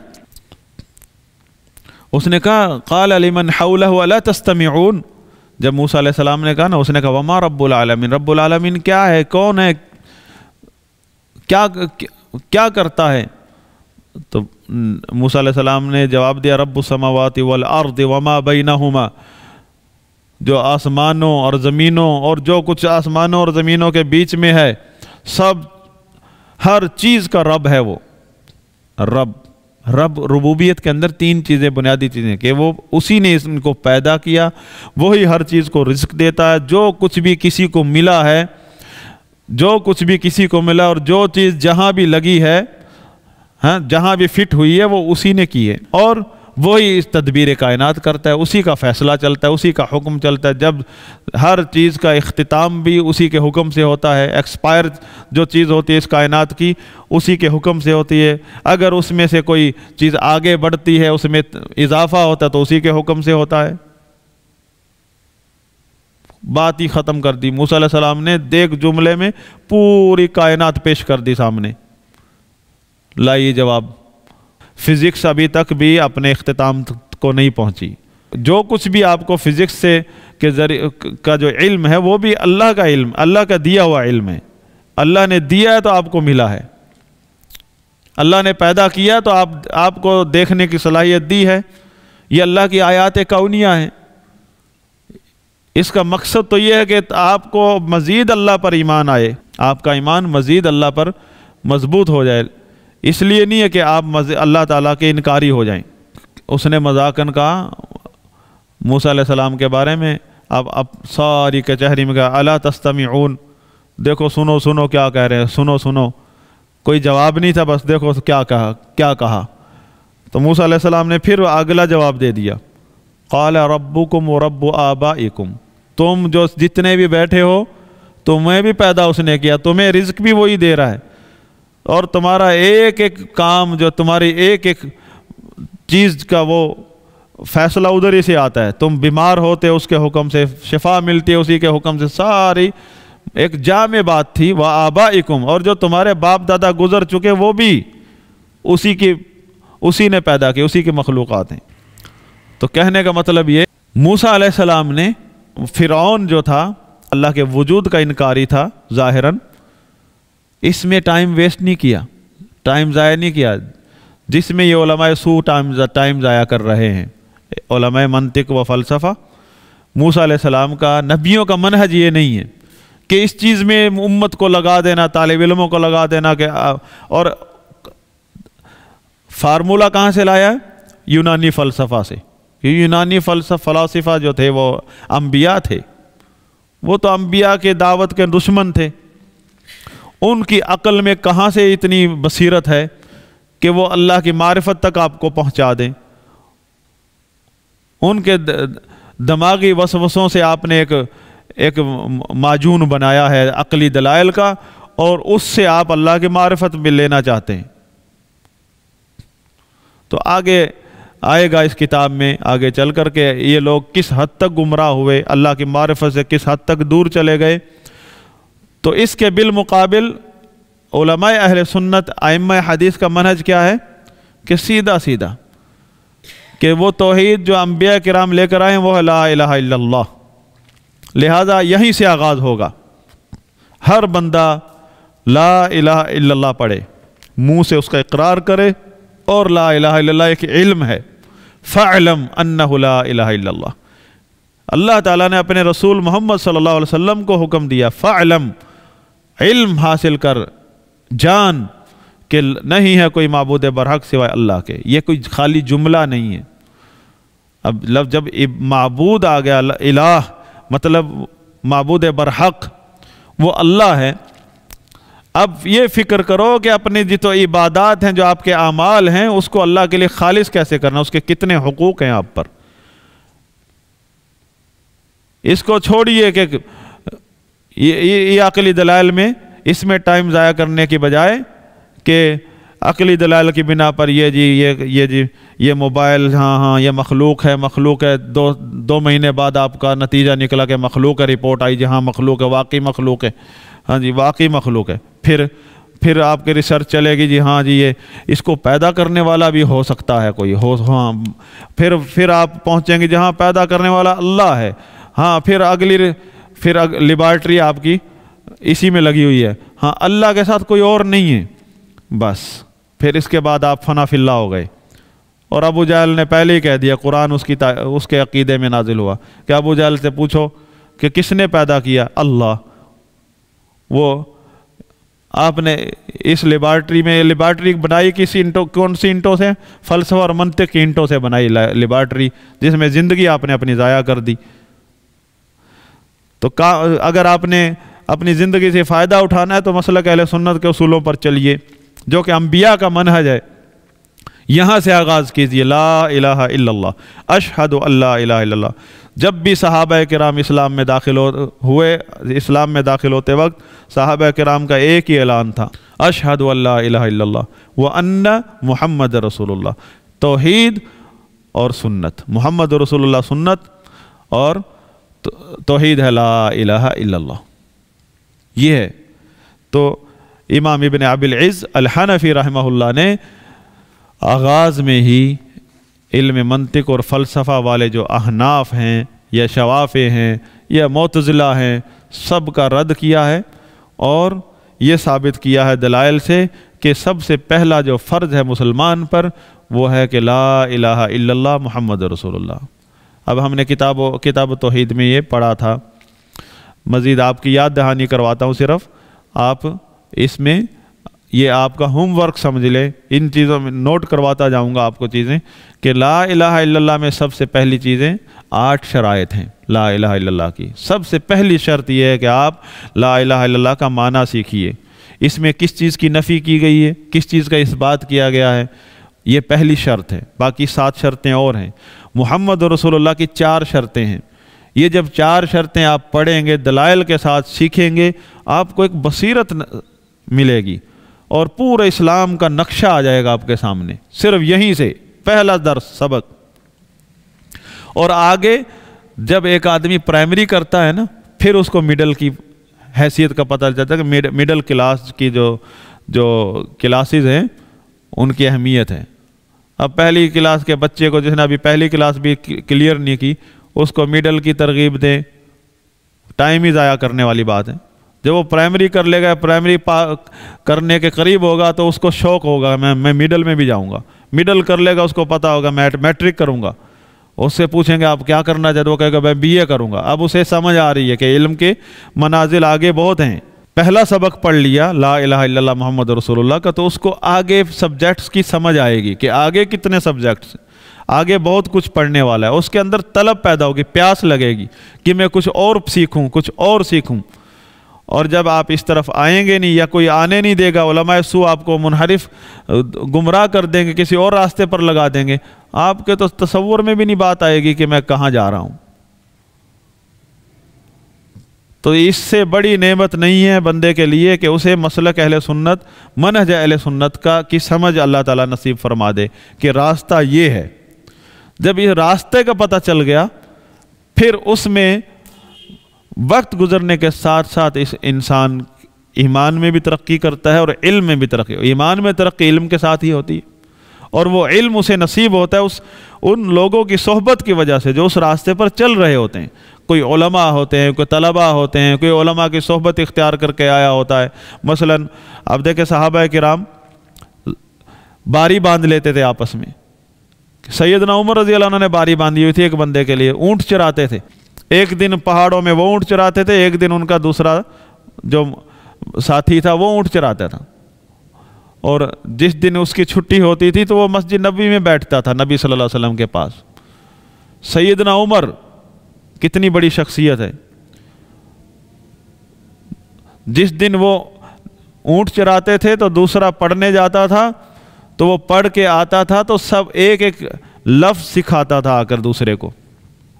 اس نے کہا قال لمن حولہ الا تستمعون۔ جب موسیٰ علیہ السلام نے کہا نا، اس نے کہا وما رب العالمین، رب العالمین کیا ہے، کون ہے، کیا کرتا ہے؟ تو موسیٰ علیہ السلام نے جواب دیا رب السماوات والارض وما بینہما، جو آسمانوں اور زمینوں اور جو کچھ آسمانوں اور زمینوں کے بیچ میں ہے، سب ہر چیز کا رب ہے۔ وہ رب ربوبیت کے اندر تین چیزیں، بنیادی چیزیں، کہ وہ اسی نے ان کو پیدا کیا، وہی ہر چیز کو رزق دیتا ہے، جو کچھ بھی کسی کو ملا ہے، جو کچھ بھی کسی کو ملا اور جو چیز جہاں بھی لگی ہے، جہاں بھی فٹ ہوئی ہے، وہ اسی نے کی ہے۔ اور وہی تدبیر کائنات کرتا ہے، اسی کا فیصلہ چلتا ہے، اسی کا حکم چلتا ہے. جب ہر چیز کا اختتام بھی اسی کے حکم سے ہوتا ہے، ایکسپائر جو چیز ہوتی ہے اس کائنات کی اسی کے حکم سے ہوتی ہے. اگر اس میں سے کوئی چیز آگے بڑھتی ہے، اس میں اضافہ ہوتا ہے تو اسی کے حکم سے ہوتا ہے. بات ہی ختم کر دی. موسیٰ علیہ السلام نے ایک جملے میں پوری کائنات پیش کر دی سامنے. لائیے جواب. فزکس ابھی تک بھی اپنے اختتام کو نہیں پہنچی. جو کچھ بھی آپ کو فزکس سے کے ذریعے کا جو علم ہے وہ بھی اللہ کا علم، اللہ کا دیا ہوا علم ہے. اللہ نے دیا ہے تو آپ کو ملا ہے. اللہ نے پیدا کیا تو آپ کو دیکھنے کی صلاحیت دی ہے. یہ اللہ کی آیات کونیہ ہیں. اس کا مقصد تو یہ ہے کہ آپ کو مزید اللہ پر ایمان آئے، آپ کا ایمان مزید اللہ پر مضبوط ہو جائے. اس لیے نہیں ہے کہ آپ اللہ تعالیٰ کے انکاری ہو جائیں. اس نے مذاقاً کہا موسیٰ علیہ السلام کے بارے میں، اب ساری کچہری میں کہا الا تستمعون، دیکھو سنو کیا کہہ رہے ہیں، سنو. کوئی جواب نہیں تھا، بس دیکھو کیا کہا. تو موسیٰ علیہ السلام نے پھر اگلا جواب دے دیا. قال ربکم ورب آبائکم، تم جو جتنے بھی بیٹھے ہو تمہیں بھی پیدا اس نے کیا، تمہیں رزق بھی وہی دے رہا ہے، اور تمہارا ایک ایک کام جو تمہاری ایک ایک چیز کا وہ فیصلہ ادھر ہی سے آتا ہے. تم بیمار ہوتے اس کے حکم سے، شفا ملتی ہے اسی کے حکم سے. ساری ایک جامع بات تھی. وآبائکم، اور جو تمہارے باپ دادا گزر چکے وہ بھی اسی نے پیدا کی، اسی کی مخلوقات ہیں. تو کہنے کا مطلب یہ، موسیٰ علیہ السلام نے فرعون جو تھا اللہ کے وجود کا انکاری تھا ظاہراً، اس میں ٹائم ویسٹ نہیں کیا، ٹائم ضائع نہیں کیا، جس میں یہ علماء سو ٹائم ضائع کر رہے ہیں. علماء منطق و فلسفہ. موسیٰ علیہ السلام کا، نبیوں کا منہج یہ نہیں ہے کہ اس چیز میں امت کو لگا دینا، طالب علموں کو لگا دینا کہ اور فارمولہ کہاں سے لایا ہے؟ یونانی فلسفہ سے. یونانی فلاسفہ جو تھے وہ انبیاء تھے، وہ تو انبیاء کے دعوت کے دشمن تھے. ان کی عقل میں کہاں سے اتنی بصیرت ہے کہ وہ اللہ کی معرفت تک آپ کو پہنچا دیں؟ ان کے دماغی وسوسوں سے آپ نے ایک معجون بنایا ہے عقلی دلائل کا، اور اس سے آپ اللہ کی معرفت میں لینا چاہتے ہیں. تو آگے آئے گا اس کتاب میں آگے چل کر کے یہ لوگ کس حد تک گمراہ ہوئے، اللہ کی معرفت سے کس حد تک دور چلے گئے. تو اس کے بالمقابل علماء اہل سنت ائمہ حدیث کا منہج کیا ہے کہ سیدھا کہ وہ توحید جو انبیاء کرام لے کر آئے ہیں وہ ہے لا الہ الا اللہ. لہذا یہیں سے آغاز ہوگا. ہر بندہ لا الہ الا اللہ پڑھے، منہ سے اس کا اقرار کرے، اور لا الہ الا اللہ ایک علم ہے. فَاعْلَمْ أَنَّهُ لَا إِلَهَ إِلَّا اللَّهِ. اللہ تعالیٰ نے اپنے رسول محمد صلی اللہ علیہ وسلم کو حکم دیا، فَاعْلَمْ، علم حاصل کر، جان کہ نہیں ہے کوئی معبود برحق سوائے اللہ کے. یہ کوئی خالی جملہ نہیں ہے. اب جب معبود آ گیا، الہ مطلب معبود برحق وہ اللہ ہے. اب یہ فکر کرو کہ اپنی جو عبادات ہیں، جو آپ کے اعمال ہیں، اس کو اللہ کے لیے خالص کیسے کرنا، اس کے کتنے حقوق ہیں آپ پر. اس کو چھوڑیے کہ یہ عقلی دلائل میں اس میں ٹائم ضائع کرنے کی بجائے کہ عقلی دلائل کی بنا پر یہ موبائل ہاں یہ مخلوق ہے، دو مہینے بعد آپ کا نتیجہ نکلا کہ مخلوق ہے، رپورٹ آئی جی ہاں مخلوق ہے، واقعی مخلوق ہے، ہاں جی واقعی مخلوق ہے. پھر آپ کے ریسرچ چلے گی جی ہاں جی یہ اس کو پیدا کرنے والا بھی ہو سکتا ہے کوئی ہاں. پھر آپ پہنچیں گے جہاں پیدا کرنے والا اللہ ہے. ہاں پھر لیبارٹری آپ کی اسی میں لگی ہوئی ہے، ہاں اللہ کے ساتھ کوئی اور نہیں ہے. بس پھر اس کے بعد آپ فنا فی اللہ ہو گئے. اور ابو جہل نے پہلے ہی کہہ دیا، قرآن اس کے عقیدے میں نازل ہوا کہ ابو جہل سے پوچھو کہ کس نے پیدا کیا؟ اللہ. وہ آپ نے اس لیبارٹری بنائی کون سی اینٹوں سے؟ فلسفہ اور منطق کی اینٹوں سے بنائی لیبارٹری، جس میں زندگی آپ نے اپنی ضائع کر دی. تو اگر آپ نے اپنی زندگی سے فائدہ اٹھانا ہے تو مسلک اہل سنت کے اصولوں پر چلیے، جو کہ انبیاء کا منہج ہے. یہاں سے آغاز کیجئے، لا الہ الا اللہ، اشہد ان لا الہ الا اللہ۔ جب بھی صحابہ کرام اسلام میں داخل ہوئے، اسلام میں داخل ہوتے وقت صحابہ کرام کا ایک ہی اعلان تھا، اشہد ان لا الہ الا اللہ وان محمد رسول اللہ۔ توحید اور سنت، محمد رسول اللہ سنت، اور توحید ہے لا الہ الا اللہ، یہ ہے۔ تو امام ابن ابی العز الحنفی رحمہ اللہ نے آغاز میں ہی علم منطق اور فلسفہ والے جو احناف ہیں یا شوافع ہیں یا معتزلہ ہیں، سب کا رد کیا ہے، اور یہ ثابت کیا ہے دلائل سے کہ سب سے پہلا جو فرض ہے مسلمان پر وہ ہے کہ لا الہ الا اللہ محمد رسول اللہ۔ اب ہم نے کتاب توحید میں یہ پڑھا تھا، مزید آپ کی یاد دہانی کرواتا ہوں، صرف آپ اس میں یہ آپ کا ہوم ورک سمجھ لے، ان چیزوں میں نوٹ کرواتا جاؤں گا آپ کو چیزیں، کہ لا الہ الا اللہ میں سب سے پہلی چیزیں 8 شرائط ہیں لا الہ الا اللہ کی۔ سب سے پہلی شرط یہ ہے کہ آپ لا الہ الا اللہ کا معنی سیکھیے، اس میں کس چیز کی نفی کی گئی ہے، کس چیز کا اثبات کیا گیا ہے، یہ پہلی شرط ہے۔ باقی 7 شرطیں اور ہیں۔ محمد رسول اللہ کی 4 شرطیں ہیں۔ یہ جب 4 شرطیں آپ پڑھیں گے، دلائل کے ساتھ سیکھیں گے، آپ کو ایک بصیرت ملے گی اور پورا اسلام کا نقشہ آ جائے گا آپ کے سامنے، صرف یہیں سے پہلا درس سبق۔ اور آگے جب ایک آدمی پرائمری کرتا ہے نا، پھر اس کو مڈل کی حیثیت کا پتہ چلتا ہے کہ مڈل کلاس کی جو کلاسز ہیں ان کی اہمیت ہے۔ اب پہلی کلاس کے بچے کو جس نے ابھی پہلی کلاس بھی کلیئر نہیں کی، اس کو مڈل کی ترغیب دیں، ٹائم ہی ضائع کرنے والی بات ہے۔ جب وہ پرائمری کر لے گا، پرائمری کرنے کے قریب ہوگا تو اس کو شوق ہوگا میں مڈل میں بھی جاؤں گا۔ مڈل کر لے گا، اس کو پتہ ہوگا میں میٹرک کروں گا۔ اس سے پوچھیں گے آپ کیا کرنا چاہتے، وہ کہے گا میں BA کروں گا۔ اب اسے سمجھ آ رہی ہے کہ علم کے منازل آگے بہت ہیں۔ پہلا سبق پڑھ لیا لا الہ الا اللہ محمد رسول اللہ کا، تو اس کو آگے سبجیکٹس کی سمجھ آئے گی کہ آگے کتنے سبجیکٹس، آگے بہت کچھ پڑھنے والا ہے۔ اس کے اندر طلب پیدا ہوگی، پیاس لگے گی کہ میں کچھ اور سیکھوں، کچھ اور سیکھوں۔ اور جب آپ اس طرف آئیں گے نہیں یا کوئی آنے نہیں دے گا، علماء سو آپ کو منحرف گمراہ کر دیں گے، کسی اور راستے پر لگا دیں گے، آپ کے تو تصور میں بھی نہیں بات آئے گی کہ میں کہاں جا رہا ہوں۔ تو اس سے بڑی نعمت نہیں ہے بندے کے لیے کہ اسے مسلک اہل سنت، منہج اہل سنت کی سمجھ اللہ تعالیٰ نصیب فرما دے کہ راستہ یہ ہے۔ جب اس راستے کا پتہ چل گیا، پھر اس میں وقت گزرنے کے ساتھ ساتھ اس انسان ایمان میں بھی ترقی کرتا ہے اور علم میں بھی ترقی۔ ایمان میں ترقی علم کے ساتھ ہی ہوتی ہے، اور وہ علم اسے نصیب ہوتا ہے ان لوگوں کی صحبت کی وجہ سے جو اس راستے پر چل رہے ہوتے ہیں۔ کوئی علماء ہوتے ہیں، کوئی طلباء ہوتے ہیں، کوئی علماء کی صحبت اختیار کر کے آیا ہوتا ہے۔ مثلا اب دیکھیں صحابہ کرام باری باندھ لیتے تھے آپس میں۔ سیدنا عمر رضی اللہ عنہ نے باری باندھی ہوئی تھی ایک بندے کے لیے، اونٹ چراتے تھے۔ ایک دن پہاڑوں میں وہ اونٹ چراتے تھے، ایک دن ان کا دوسرا جو ساتھی تھا وہ اونٹ چراتا تھا، اور جس دن اس کی چھٹی ہوتی تھی تو وہ مسجد نبوی میں بیٹھتا تھا نبی صلی اللہ علیہ وسلم کے پاس۔ سیدنا عمر کتنی بڑی شخصیت ہے، جس دن وہ اونٹ چراتے تھے تو دوسرا پڑھنے جاتا تھا، تو وہ پڑھ کے آتا تھا تو سب ایک ایک لفظ سکھاتا تھا آ کر دوسرے کو۔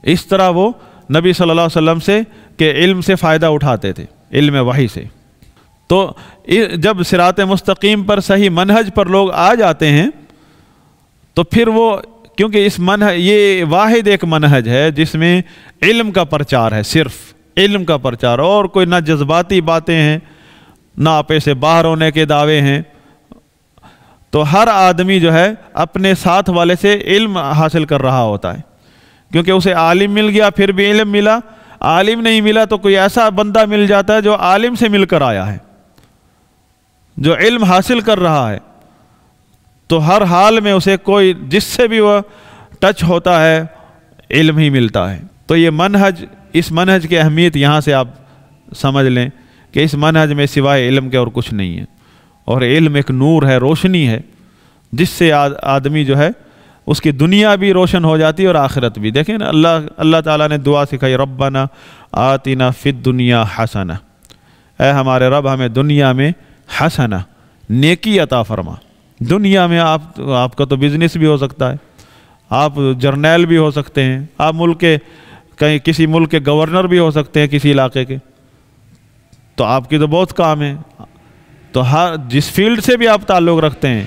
اس طرح وہ نبی صلی اللہ علیہ وسلم سے کہ علم سے فائدہ اٹھاتے تھے، علم وحی سے۔ تو جب صراط مستقیم پر صحیح منہج پر لوگ آ جاتے ہیں تو پھر وہ، کیونکہ اس منہج یہ واحد ایک منہج ہے جس میں علم کا پرچار ہے، صرف علم کا پرچار، اور کوئی نہ جذباتی باتیں ہیں نہ آپے سے باہر ہونے کے دعوے ہیں۔ تو ہر آدمی جو ہے اپنے ساتھ والے سے علم حاصل کر رہا ہوتا ہے، کیونکہ اسے عالم مل گیا پھر بھی علم ملا، عالم نہیں ملا تو کوئی ایسا بندہ مل جاتا ہے جو عالم سے مل کر آیا ہے، جو علم حاصل کر رہا ہے، تو ہر حال میں اسے کوئی جس سے بھی وہ ٹچ ہوتا ہے علم ہی ملتا ہے۔ تو یہ منہج، اس منہج کی اہمیت یہاں سے آپ سمجھ لیں کہ اس منہج میں سوائے علم کے اور کچھ نہیں ہے، اور علم ایک نور ہے، روشنی ہے، جس سے آدمی جو ہے اس کی دنیا بھی روشن ہو جاتی ہے اور آخرت بھی۔ دیکھیں نا اللہ تعالیٰ نے دعا سکھائی، ربنا آتنا فی الدنیا حسنہ، اے ہمارے رب ہمیں دنیا میں حسنہ، نیکی عطا فرما۔ دنیا میں آپ کا تو بزنس بھی ہو سکتا ہے، آپ جرنیل بھی ہو سکتے ہیں، آپ ملک کے کسی ملک کے گورنر بھی ہو سکتے ہیں کسی علاقے کے، تو آپ کی تو بہت کام ہے۔ تو ہر جس فیلڈ سے بھی آپ تعلق رکھتے ہیں،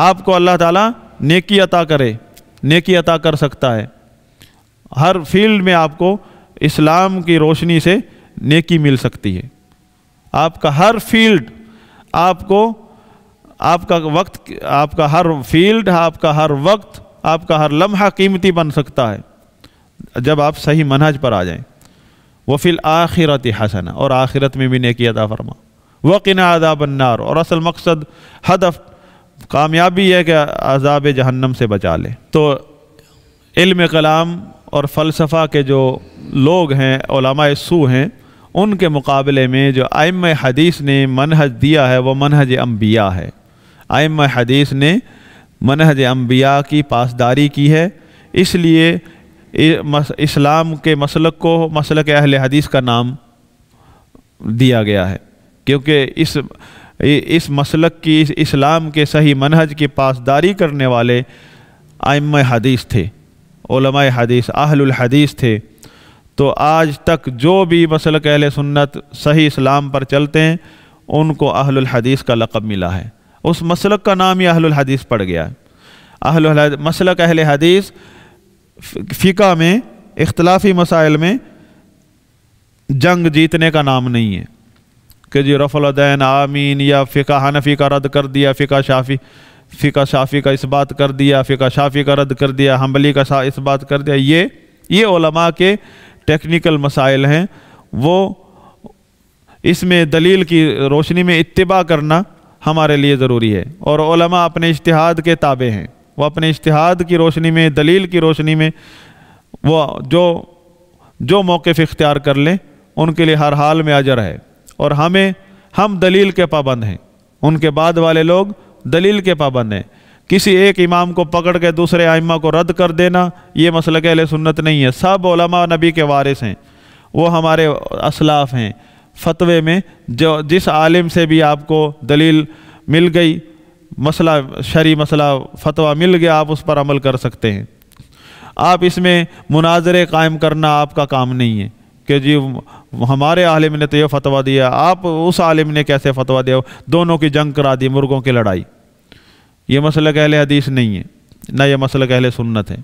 آپ کو اللہ تعالیٰ نیکی عطا کرے، نیکی عطا کر سکتا ہے۔ ہر فیلڈ میں آپ کو اسلام کی روشنی سے نیکی مل سکتی ہے۔ آپ کا ہر فیلڈ، آپ کا وقت، آپ کا ہر فیلڈ، آپ کا ہر وقت، آپ کا ہر لمحہ قیمتی بن سکتا ہے جب آپ صحیح منہج پر آ جائیں۔ وَفِي الْآخِرَةِ حَسَنَةٌ، اور آخرت میں بھی نیکی عطا فرما۔ وَقِنَا عَذَابَ النَّارِ، اور اصل مقصد، ہدف، کامیابی ہے کہ عذاب جہنم سے بچا لے۔ تو علم کلام اور فلسفہ کے جو لوگ ہیں، علماء سو ہیں، ان کے مقابلے میں جو ائمہ حدیث نے منہج دیا ہے وہ منہج انبیاء ہے۔ ائمہ حدیث نے منہج انبیاء کی پاسداری کی ہے، اس لیے اسلام کے مسلک کو مسلک اہل حدیث کا نام دیا گیا ہے، کیونکہ اس مسلک کی، اس اسلام کے صحیح منہج کی پاسداری کرنے والے ائمہ حدیث تھے، علماء حدیث، اہل الحدیث تھے۔ تو آج تک جو بھی مسلک اہل سنت صحیح اسلام پر چلتے ہیں ان کو اہل الحدیث کا لقب ملا ہے، اس مسلک کا نام ہی اہل الحدیث پڑ گیا ہے۔ مسلک اہل حدیث فقہ میں، اختلافی مسائل میں جنگ جیتنے کا نام نہیں ہے کہ جی رفع الیدین آمین، یا فقہ حنفی کا رد کر دیا، فقہ شافی کا اس بات کر دیا، فقہ شافی کا رد کر دیا، حنبلی کا اس بات کر دیا۔ یہ علماء کے ٹیکنیکل مسائل ہیں، وہ اس میں دلیل کی روشنی میں اتباع کرنا ہمارے لیے ضروری ہے، اور علماء اپنے اجتہاد کے تابع ہیں، وہ اپنے اجتہاد کی روشنی میں، دلیل کی روشنی میں وہ جو موقف اختیار کر لیں ان کے لیے ہر حال میں اجر ہے۔ اور ہم دلیل کے پابند ہیں، ان کے بعد والے لوگ دلیل کے پابند ہیں۔ کسی ایک امام کو پکڑ کے دوسرے ائمہ کو رد کر دینا یہ مسلک اہل سنت نہیں ہے۔ سب علماء نبی کے وارث ہیں، وہ ہمارے اسلاف ہیں۔ فتوے میں جس عالم سے بھی آپ کو دلیل مل گئی، مسئلہ شرعی مسئلہ فتویٰ مل گیا، آپ اس پر عمل کر سکتے ہیں۔ آپ اس میں مناظرے قائم کرنا آپ کا کام نہیں ہے کہ جی ہمارے عالم نے تو یہ فتویٰ دیا، آپ اس عالم نے کیسے فتویٰ دیا، دونوں کی جنگ کرا دی، مرغوں کی لڑائی۔ یہ مسلک اہل حدیث نہیں ہے، نہ یہ مسلک اہل سنت ہے۔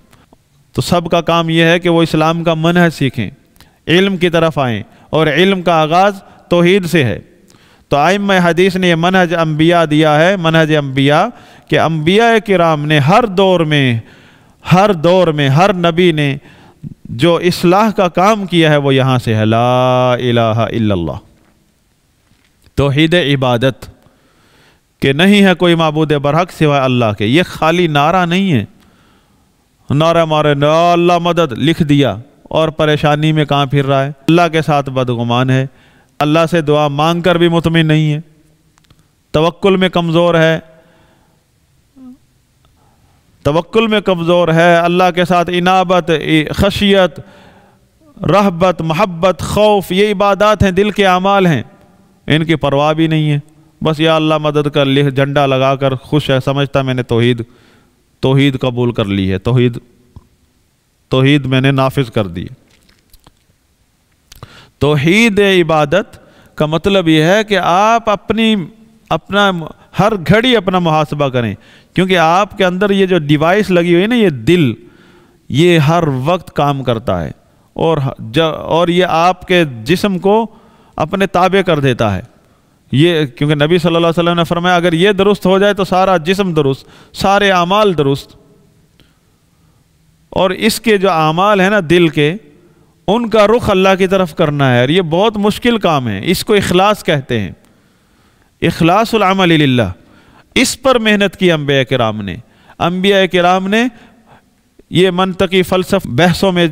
تو سب کا کام یہ ہے کہ وہ اسلام کا منہج سیکھیں، علم کی طرف آئیں، اور علم کا آغاز توحید سے ہے۔ تو ائمہ حدیث نے یہ منہج انبیاء دیا ہے، منہج انبیاء، کہ انبیاء کرام نے ہر دور میں ہر نبی نے جو اصلاح کا کام کیا ہے وہ یہاں سے ہے، لا الہ الا اللہ، توحید عبادت، کہ نہیں ہے کوئی معبود برحق سوائے اللہ کے۔ یہ خالی نعرہ نہیں ہے، نعرہ مارے اللہ مدد لکھ دیا اور پریشانی میں کہاں پھر رہا ہے، اللہ کے ساتھ بدگمان ہے، اللہ سے دعا مانگ کر بھی مطمئن نہیں ہے، توکل میں کمزور ہے، اللہ کے ساتھ انابت، خشیت، رہبت، محبت، خوف، یہ عبادات ہیں، دل کے اعمال ہیں، ان کی پرواہ بھی نہیں ہے۔ بس یا اللہ مدد کر، جھنڈا لگا کر خوش ہے، سمجھتا میں نے توحید قبول کر لی ہے، توحید میں نے نافذ کر دی۔ توحید عبادت کا مطلب یہ ہے کہ آپ اپنا ہر گھڑی اپنا محاسبہ کریں، کیونکہ آپ کے اندر یہ جو ڈیوائس لگی ہوئی ہے نا، یہ دل، یہ ہر وقت کام کرتا ہے، اور یہ آپ کے جسم کو اپنے تابع کر دیتا ہے۔ یہ کیونکہ نبی صلی اللہ علیہ وسلم نے فرمایا اگر یہ درست ہو جائے تو سارا جسم درست، سارے اعمال درست۔ اور اس کے جو اعمال ہیں نا دل کے، ان کا رخ اللہ کی طرف کرنا ہے، اور یہ بہت مشکل کام ہے، اس کو اخلاص کہتے ہیں، اخلاص العمل للہ۔ اس پر محنت کی انبیاء کرام نے یہ منطقی فلسفہ بحثوں میں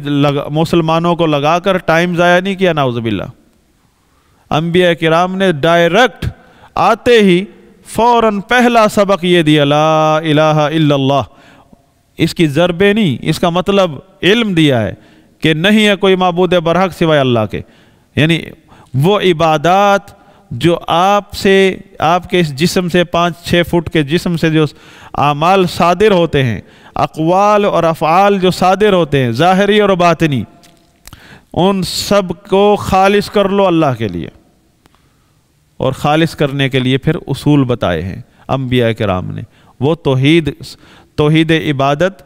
مسلمانوں کو لگا کر ٹائم ضائع نہیں کیا، نعوذ باللہ۔ انبیاء کرام نے ڈائریکٹ آتے ہی فوراً پہلا سبق یہ دیا، لا الہ الا اللہ۔ اس کی ضربیں نہیں، اس کا مطلب علم دیا ہے کہ نہیں ہے کوئی معبود برحق سوائے اللہ کے، یعنی وہ عبادات جو آپ سے آپ کے اس جسم سے 5-6 فٹ کے جسم سے جو اعمال صادر ہوتے ہیں، اقوال اور افعال جو صادر ہوتے ہیں ظاہری اور باطنی، ان سب کو خالص کر لو اللہ کے لیے. اور خالص کرنے کے لیے پھر اصول بتائے ہیں انبیاء کرام نے، وہ توحید عبادت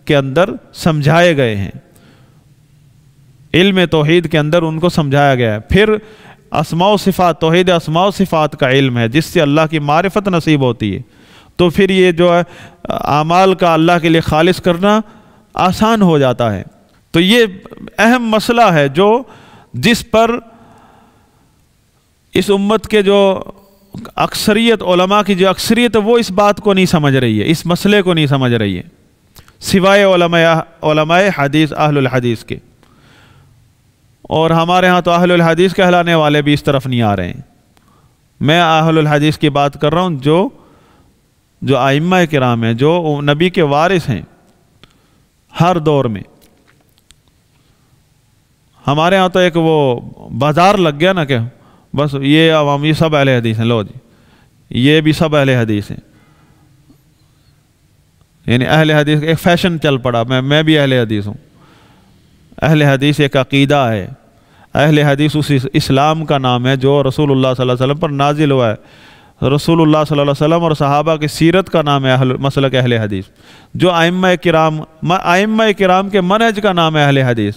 کے اندر سمجھائے گئے ہیں، علم توحید کے اندر ان کو سمجھایا گیا ہے. پھر اسماء و صفات، توحید اسماء و صفات کا علم ہے جس سے اللہ کی معرفت نصیب ہوتی ہے. تو پھر یہ جو ہے اعمال کا اللہ کے لیے خالص کرنا آسان ہو جاتا ہے. تو یہ اہم مسئلہ ہے جو جس پر اس امت کے جو اکثریت علماء کی جو اکثریت ہے وہ اس بات کو نہیں سمجھ رہی ہے، اس مسئلے کو نہیں سمجھ رہی ہے، سوائے علماء حدیث اہل الحدیث کے. اور ہمارے ہاں تو اہل الحدیث کہلانے والے بھی اس طرف نہیں آ رہے ہیں. میں اہل الحدیث کی بات کر رہا ہوں جو ائمہ کرام ہیں، جو نبی کے وارث ہیں ہر دور میں. ہمارے ہاں تو ایک وہ بازار لگ گیا نا کہ بس یہ عوام یہ سب اہل حدیث ہیں، لو جی یہ بھی سب اہل حدیث ہیں. یعنی اہل حدیث ایک فیشن چل پڑا، میں بھی اہل حدیث ہوں. اہل حدیث ایک عقیدہ ہے. اہل حدیث اس اسلام کا نام ہے جو رسول اللہ صلی اللہ علیہ وسلم پر نازل ہوا ہے. رسول اللہ صلی اللہ علیہ وسلم اور صحابہ کی سیرت کا نام ہے مسلک اہل حدیث. جو ائمہ کرام کے منہج کا نام ہے اہل حدیث.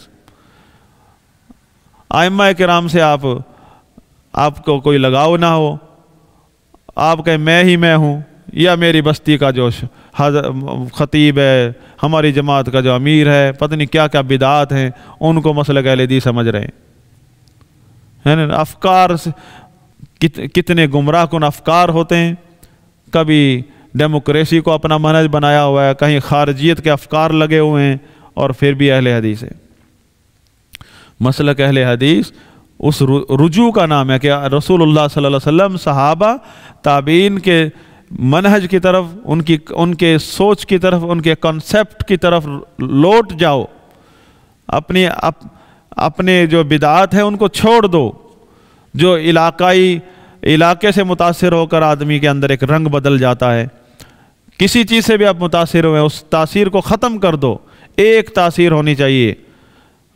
ائمہ کرام سے آپ کو کوئی لگاؤ نہ ہو، آپ کہیں میں ہی میں ہوں، یا میری بستی کا جو خطیب ہے، ہماری جماعت کا جو امیر ہے، پتہ نہیں کیا کیا بدعات ہیں، ان کو مسلک اہل حدیث سمجھ رہے ہیں. افکار کتنے گمراہ کن افکار ہوتے ہیں. کبھی ڈیموکریسی کو اپنا منہج بنایا ہوا ہے، کہیں خارجیت کے افکار لگے ہوئے ہیں، اور پھر بھی اہل حدیث ہے. مسلک اہل حدیث اس رجوع کا نام ہے کہ رسول اللہ صلی اللہ علیہ وسلم، صحابہ، تابعین کے منہج کی طرف، ان کے سوچ کی طرف، ان کے کنسپٹ کی طرف لوٹ جاؤ. اپنے جو بدعات ہیں ان کو چھوڑ دو. جو علاقے سے متاثر ہو کر آدمی کے اندر ایک رنگ بدل جاتا ہے، کسی چیز سے بھی آپ متاثر ہوئے اس تاثیر کو ختم کر دو. ایک تاثیر ہونی چاہیے،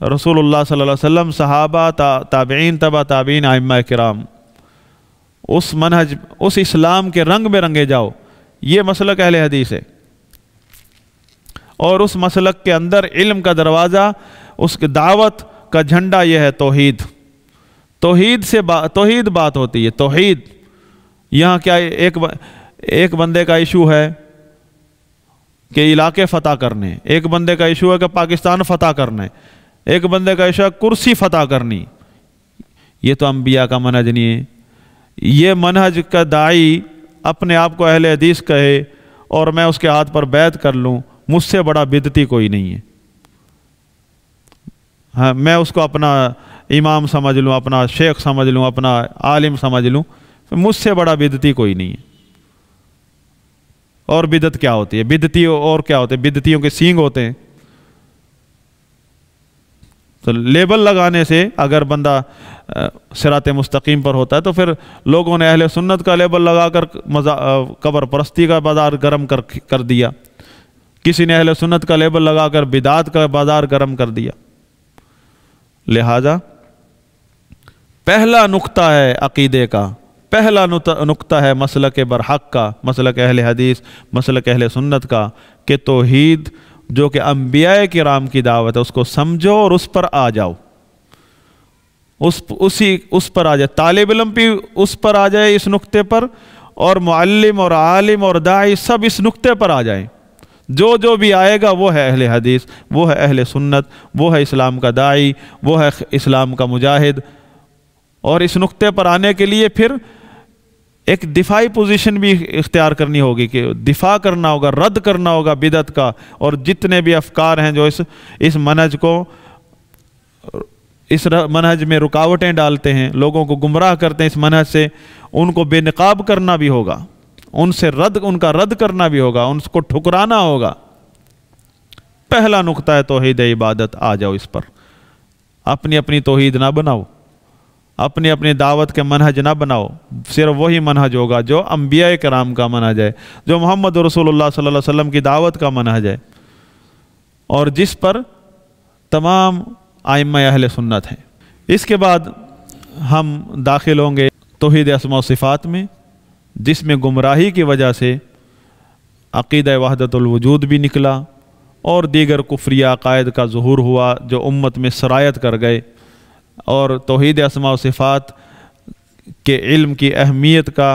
رسول اللہ صلی اللہ علیہ وسلم، صحابہ، تابعین، تبع تابعین، ائمہ کرام. اس منہج، اس اسلام کے رنگ میں رنگے جاؤ. یہ مسلک اہل حدیث ہے. اور اس مسلک کے اندر علم کا دروازہ، اس کی دعوت کا جھنڈا یہ ہے توحید. توحید بات ہوتی ہے. توحید یہاں کیا ایک بندے کا ایشو ہے کہ علاقے فتح کرنے، ایک بندے کا ایشو ہے کہ پاکستان فتح کرنے، ایک بندے کا ایشو ہے کرسی فتح کرنی. یہ تو انبیاء کا منہج نہیں ہے. یہ منہج کا داعی اپنے آپ کو اہل حدیث کہے اور میں اس کے ہاتھ پر بیعت کر لوں، مجھ سے بڑا بدعتی کوئی نہیں ہے. ہاں، میں اس کو اپنا امام سمجھ لوں، اپنا شیخ سمجھ لوں، اپنا عالم سمجھ لوں، مجھ سے بڑا بدعتی کوئی نہیں ہے. اور بدعت کیا ہوتی ہے؟ بدعتی اور کیا ہوتے ہیں؟ بدعتیوں کے سینگ ہوتے ہیں. تو لیبل لگانے سے اگر بندہ صراط مستقیم پر ہوتا ہے تو پھر لوگوں نے اہل سنت کا لیبل لگا کر قبر پرستی کا بازار گرم کر دیا. کسی نے اہل سنت کا لیبل لگا کر بدعات کا بازار گرم کر دیا. لہذا پہلا نقطہ ہے عقیدے کا، پہلا نقطہ ہے مسلک برحق کا، مسلک اہل حدیث، مسلک اہل سنت کا، کہ توحید جو کہ انبیاء کرام کی دعوت ہے اس کو سمجھو اور اس پر آ جاؤ. اس پر آ جائے. طالب علم بھی اس پر آ جائے، اس نقطے پر، اور معلم اور عالم اور داعی سب اس نقطے پر آ جائیں. جو بھی آئے گا وہ ہے اہل حدیث، وہ ہے اہل سنت، وہ ہے اسلام کا داعی، وہ ہے اسلام کا مجاہد. اور اس نقطے پر آنے کے لیے پھر ایک دفاعی پوزیشن بھی اختیار کرنی ہوگی کہ دفاع کرنا ہوگا، رد کرنا ہوگا بدعت کا، اور جتنے بھی افکار ہیں جو اس منہج کو، اس منہج میں رکاوٹیں ڈالتے ہیں، لوگوں کو گمراہ کرتے ہیں اس منہج سے، ان کو بے نقاب کرنا بھی ہوگا، ان کا رد کرنا بھی ہوگا، ان کو ٹھکرانا ہوگا. پہلا نقطہ ہے توحید عبادت. آ جاؤ اس پر. اپنی توحید نہ بناؤ، اپنی اپنی دعوت کے منہج نہ بناؤ، صرف وہی منہج ہوگا جو انبیاء کرام کا منہج ہے، جو محمد رسول اللہ صلی اللہ علیہ وسلم کی دعوت کا منہج ہے، اور جس پر تمام ائمہ اہل سنت ہیں۔ اس کے بعد ہم داخل ہوں گے توحید اسماء و صفات میں، جس میں گمراہی کی وجہ سے عقیدہ وحدت الوجود بھی نکلا اور دیگر کفری عقائد کا ظہور ہوا جو امت میں سرایت کر گئے، اور توحید اسماء و صفات کے علم کی اہمیت کا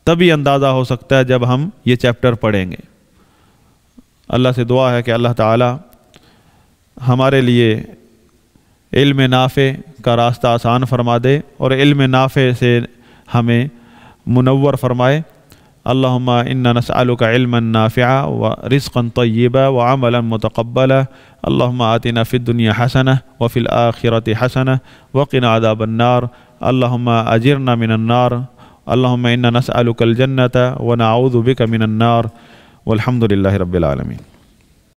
تبھی اندازہ ہو سکتا ہے جب ہم یہ چیپٹر پڑھیں گے۔ اللہ سے دعا ہے کہ اللہ تعالی ہمارے لیے علم نافع کا راستہ آسان فرما دے اور علم نافع سے ہمیں منور فرمائے۔ اللہم انا نسألک علما نافعا ورزقا طیبا وعملا متقبلا، اللہم آتنا فی الدنیا حسنہ وفی الآخرۃ حسنہ وقنا عذاب النار، اللہم اجرنا من النار، اللہم انا نسألک الجنۃ ونعوذ بک من النار، والحمد للہ رب العالمین۔